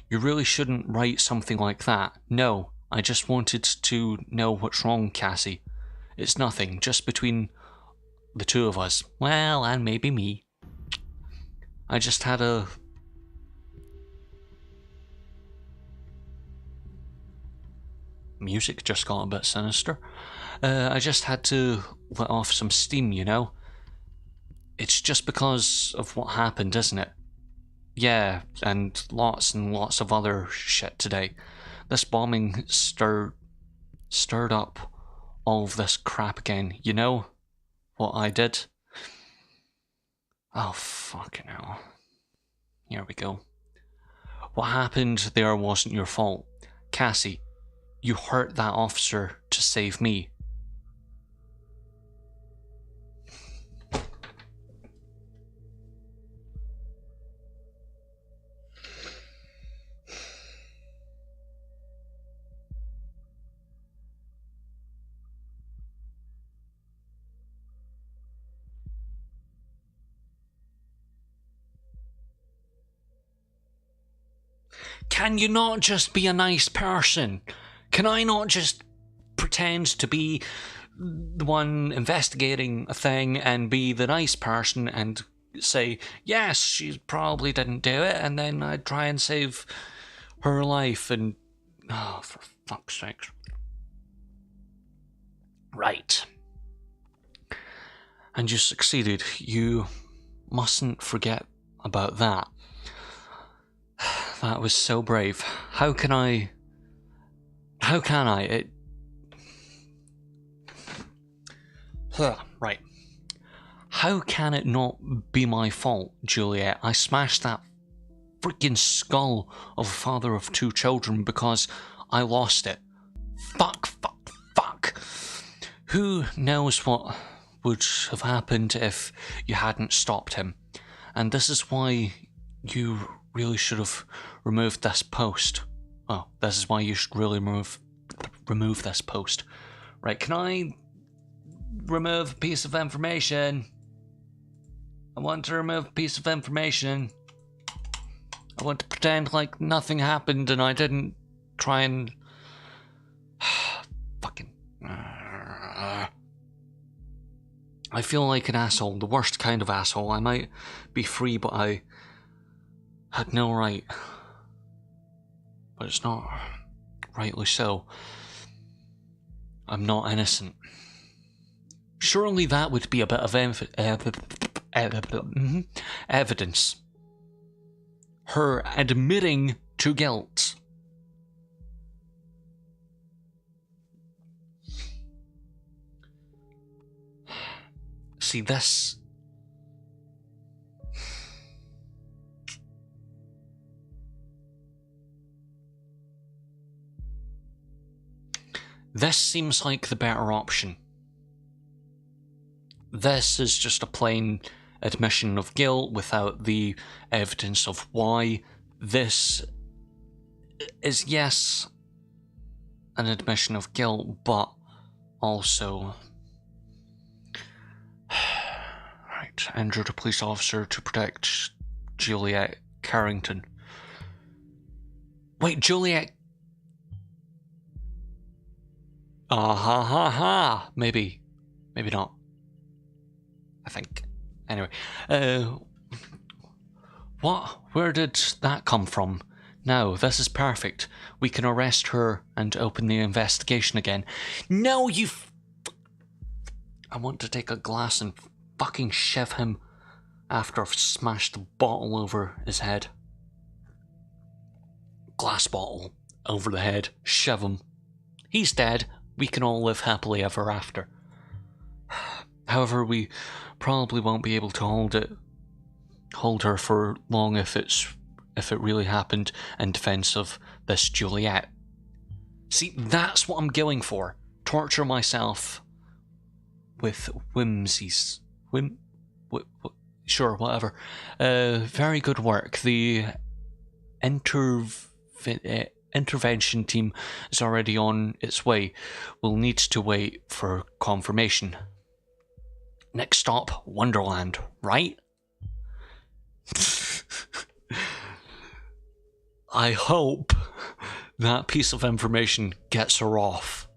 You really shouldn't write something like that. No, I just wanted to know what's wrong, Cassie. It's nothing, just between the two of us. Well, and maybe me. I just had a... Music just got a bit sinister. I just had to let off some steam, you know? It's just because of what happened, isn't it? Yeah, and lots of other shit today. This bombing stirred up all of this crap again. You know what I did? Oh, fucking hell. Here we go. What happened there wasn't your fault. Cassie, you hurt that officer to save me. Can you not just be a nice person? Can I not just pretend to be the one investigating a thing and be the nice person and say, yes, she probably didn't do it, and then I'd try and save her life and... Oh, for fuck's sake. Right. And you succeeded. You mustn't forget about that. That was so brave. How can I? Right. How can it not be my fault, Juliet? I smashed that freaking skull of a father of 2 children because I lost it. Fuck. Who knows what would have happened if you hadn't stopped him? And this is why you really should have removed this post. Oh, this is why you should really remove this post. Right, can I remove a piece of information? I want to remove a piece of information. I want to pretend like nothing happened and I didn't try and... Fucking... I feel like an asshole, the worst kind of asshole. I might be free, but I had no right. But it's not rightly so. I'm not innocent. Surely that would be a bit of evidence. Her admitting to guilt. See, this... This seems like the better option. This is just a plain admission of guilt without the evidence of why. This is, yes, an admission of guilt, but also... Right, injured a police officer to protect Juliet Carrington. Wait, Juliet... Maybe not. I think. Anyway, what? Where did that come from? Now, this is perfect. We can arrest her and open the investigation again. No, you... I want to take a glass and fucking shove him after I've smashed the bottle over his head. Glass bottle over the head. Shove him. He's dead. We can all live happily ever after. However, we probably won't be able to hold her for long if it really happened in defense of this Juliet. See, that's what I'm going for. Torture myself with whimsies. Sure, whatever. Very good work. The intervention team is already on its way. We'll need to wait for confirmation. Next stop, Wonderland, right? I hope that piece of information gets her off.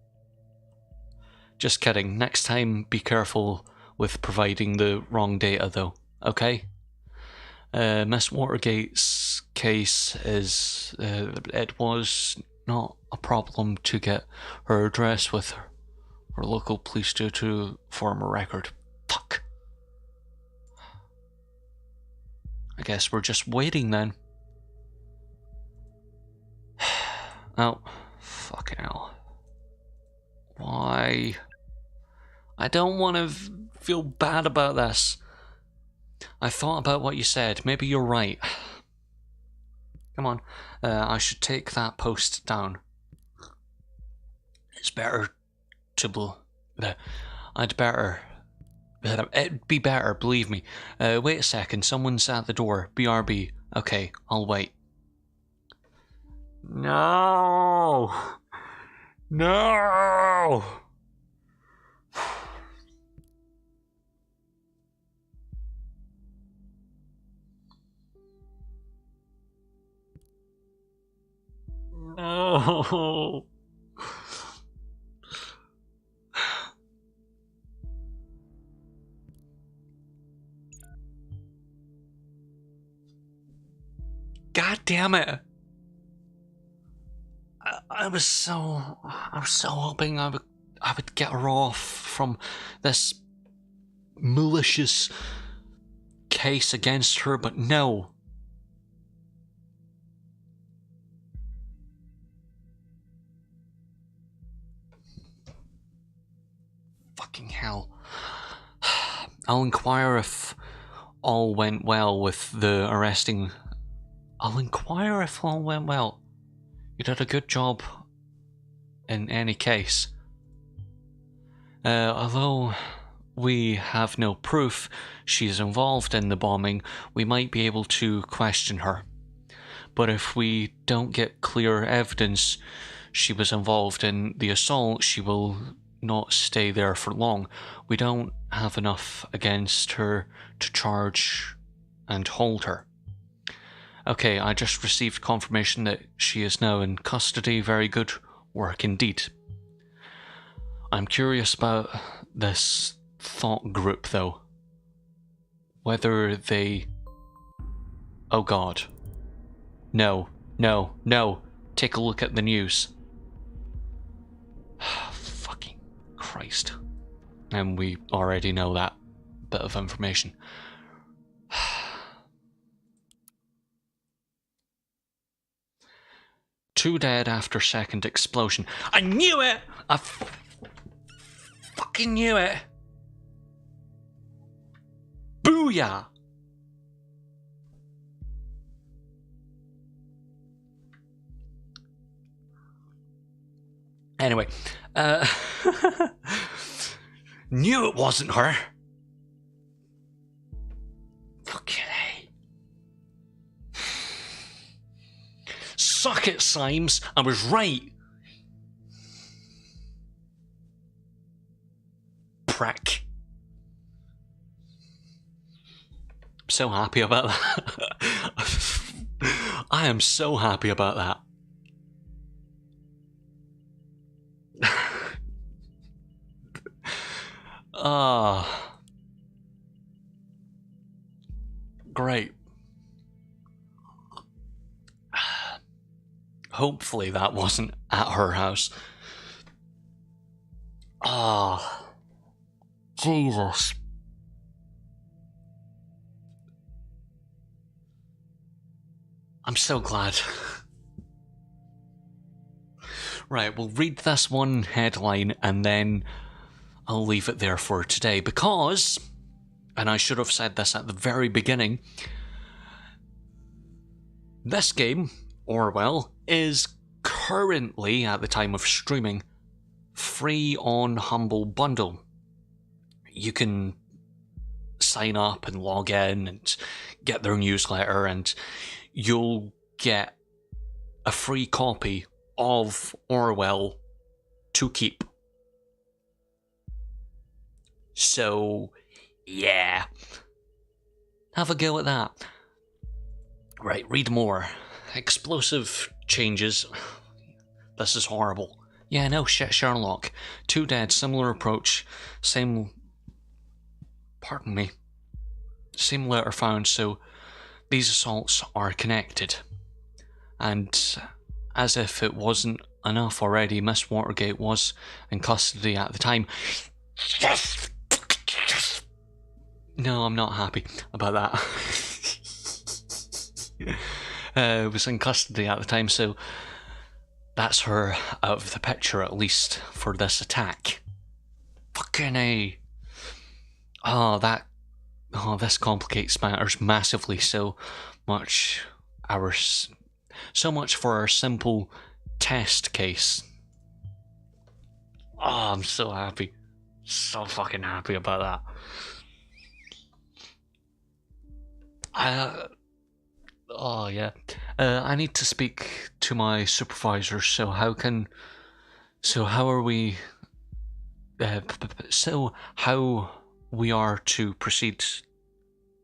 Just kidding. Next time, be careful with providing the wrong data, though. Okay? Miss Watergate's case is... it was not a problem to get her address with her local police due to form a record. Fuck. I guess we're just waiting then. Oh, fucking hell. Why? I don't want to feel bad about this. I thought about what you said. Maybe you're right. Come on. I should take that post down. It's better to... It'd be better, believe me. Wait a second. Someone's at the door. BRB. Okay, I'll wait. No! No! No! God damn it! I was so hoping I would get her off from this malicious case against her, but no. fucking hell. I'll inquire if all went well with the arresting. I'll inquire if all went well. You did a good job in any case. Although we have no proof she's involved in the bombing, we might be able to question her. But if we don't get clear evidence she was involved in the assault, she will not stay there for long. We don't have enough against her to charge and hold her. Okay, I just received confirmation that she is now in custody. Very good work indeed. I'm curious about this thought group, though. Whether they... Oh god. No. Take a look at the news. Fucking Christ. And we already know that bit of information. Two dead after second explosion. I knew it! I fucking knew it! Booyah! Anyway, knew it wasn't her. Fucking A. Suck it, Symes. I was right. Prick. I'm so happy about that. I am so happy about that. Great. Hopefully that wasn't at her house. Jesus. I'm so glad. Right, we'll read this one headline and then I'll leave it there for today because, and I should have said this at the very beginning, this game, Orwell, is currently, at the time of streaming, free on Humble Bundle. You can sign up and log in and get their newsletter and you'll get a free copy of Orwell to keep. So, yeah. Have a go at that. Right, read more. Explosive changes. This is horrible. Yeah, no shit, Sherlock. Two dead, similar approach, same... Pardon me. Same letter found, so these assaults are connected. And as if it wasn't enough already, Miss Watergate was in custody at the time. Yes! No, I'm not happy about that. Was in custody at the time, so that's her out of the picture, at least, for this attack. Fucking A. This complicates matters massively. So much for our simple test case. Oh, I'm so happy. So fucking happy about that. I need to speak to my supervisor. So how we are to proceed.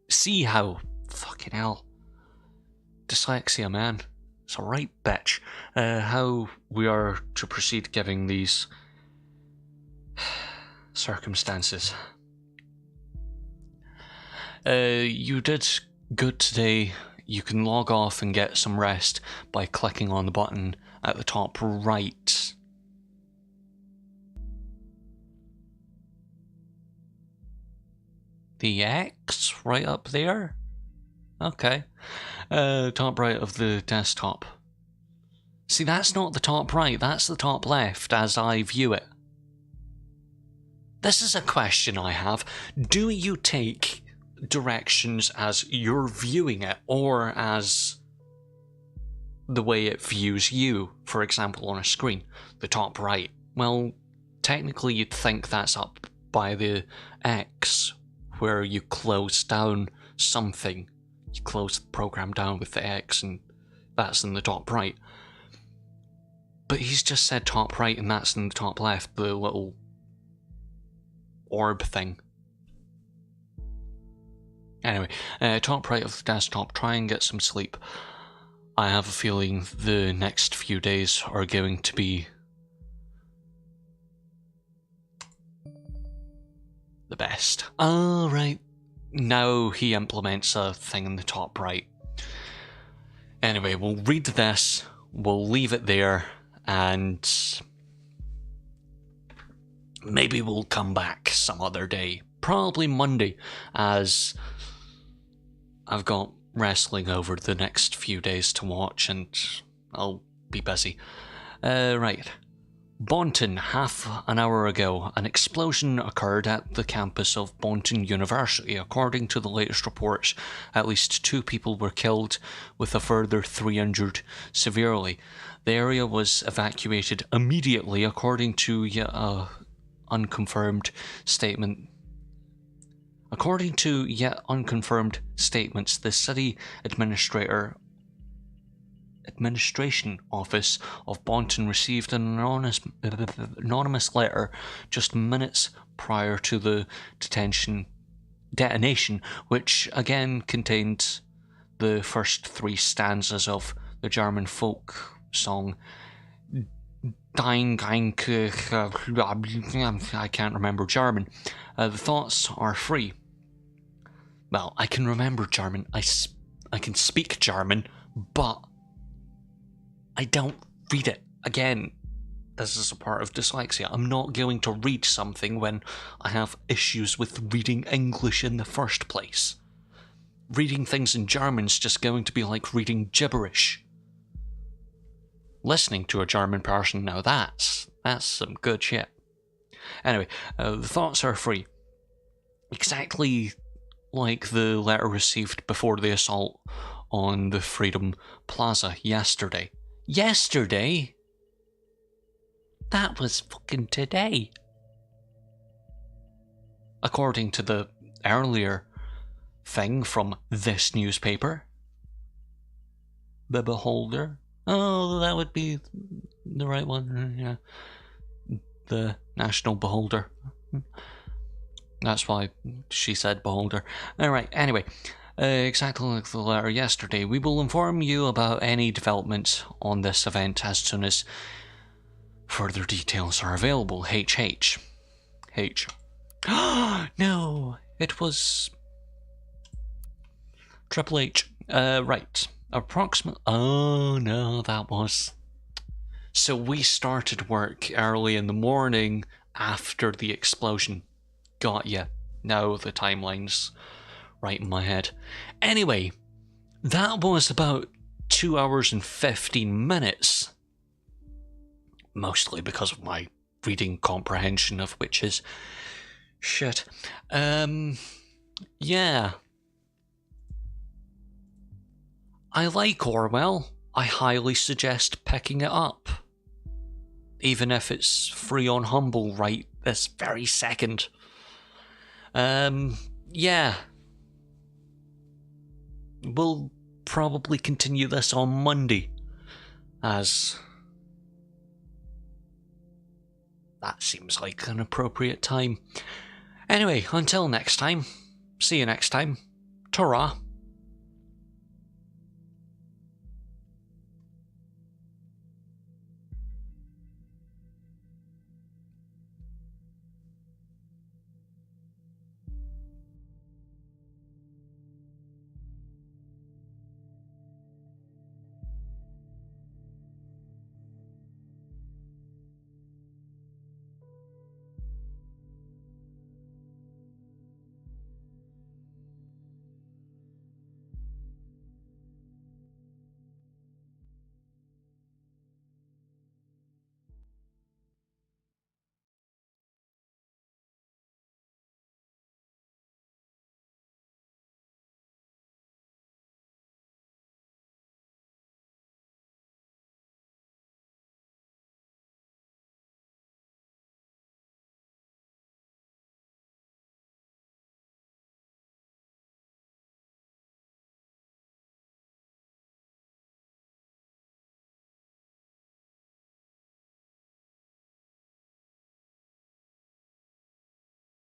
See how. Fucking hell. Dyslexia, man. It's alright, bitch. How we are to proceed given these circumstances. You did good today. You can log off and get some rest by clicking on the button at the top right. The X right up there? Okay. Top right of the desktop. See, that's not the top right, that's the top left as I view it. This is a question I have. Do you take directions as you're viewing it, or as the way it views you? For example, on a screen, the top right. Well, technically you'd think that's up by the X, where you close down something. You close the program down with the X, and that's in the top right. But he's just said top right, and that's in the top left, the little orb thing. Anyway, top right of the desktop, try and get some sleep. I have a feeling the next few days are going to be the best. Right. Now he implements a thing in the top right. Anyway, we'll read this, we'll leave it there, and maybe we'll come back some other day. Probably Monday, as I've got wrestling over the next few days to watch, and I'll be busy. Right. Bontun, half an hour ago, an explosion occurred at the campus of Bontun University. According to the latest reports, at least 2 people were killed, with a further 3 injured severely. The area was evacuated immediately, according to unconfirmed statement. According to yet unconfirmed statements, the city administration office of Bontun received an anonymous letter just minutes prior to the detonation, which again contained the first 3 stanzas of the German folk song I can't remember German. The thoughts are free. Well, I can remember German. I can speak German, but I don't read it. Again, this is a part of dyslexia. I'm not going to read something when I have issues with reading English in the first place. Reading things in German's just going to be like reading gibberish. Listening to a German person, now that's some good shit. Anyway, the thoughts are free. Exactly like the letter received before the assault on the Freedom Plaza yesterday. Yesterday? That was fucking today. According to the earlier thing from this newspaper. The Beholder. Oh, that would be the right one, yeah. The National Beholder. That's why she said Beholder. Alright, anyway. Exactly like the letter yesterday, we will inform you about any developments on this event as soon as further details are available. H. No, it was Triple H. Right. Approximately. Oh no, that was. So we started work early in the morning after the explosion. Got ya. Now the timeline's right in my head. Anyway, that was about 2 hours and 15 minutes. Mostly because of my reading comprehension of which is shit. Yeah. I like Orwell. I highly suggest picking it up. Even if it's free on Humble right this very second. Yeah. We'll probably continue this on Monday, as that seems like an appropriate time. Anyway, until next time, see you next time. Ta-ra.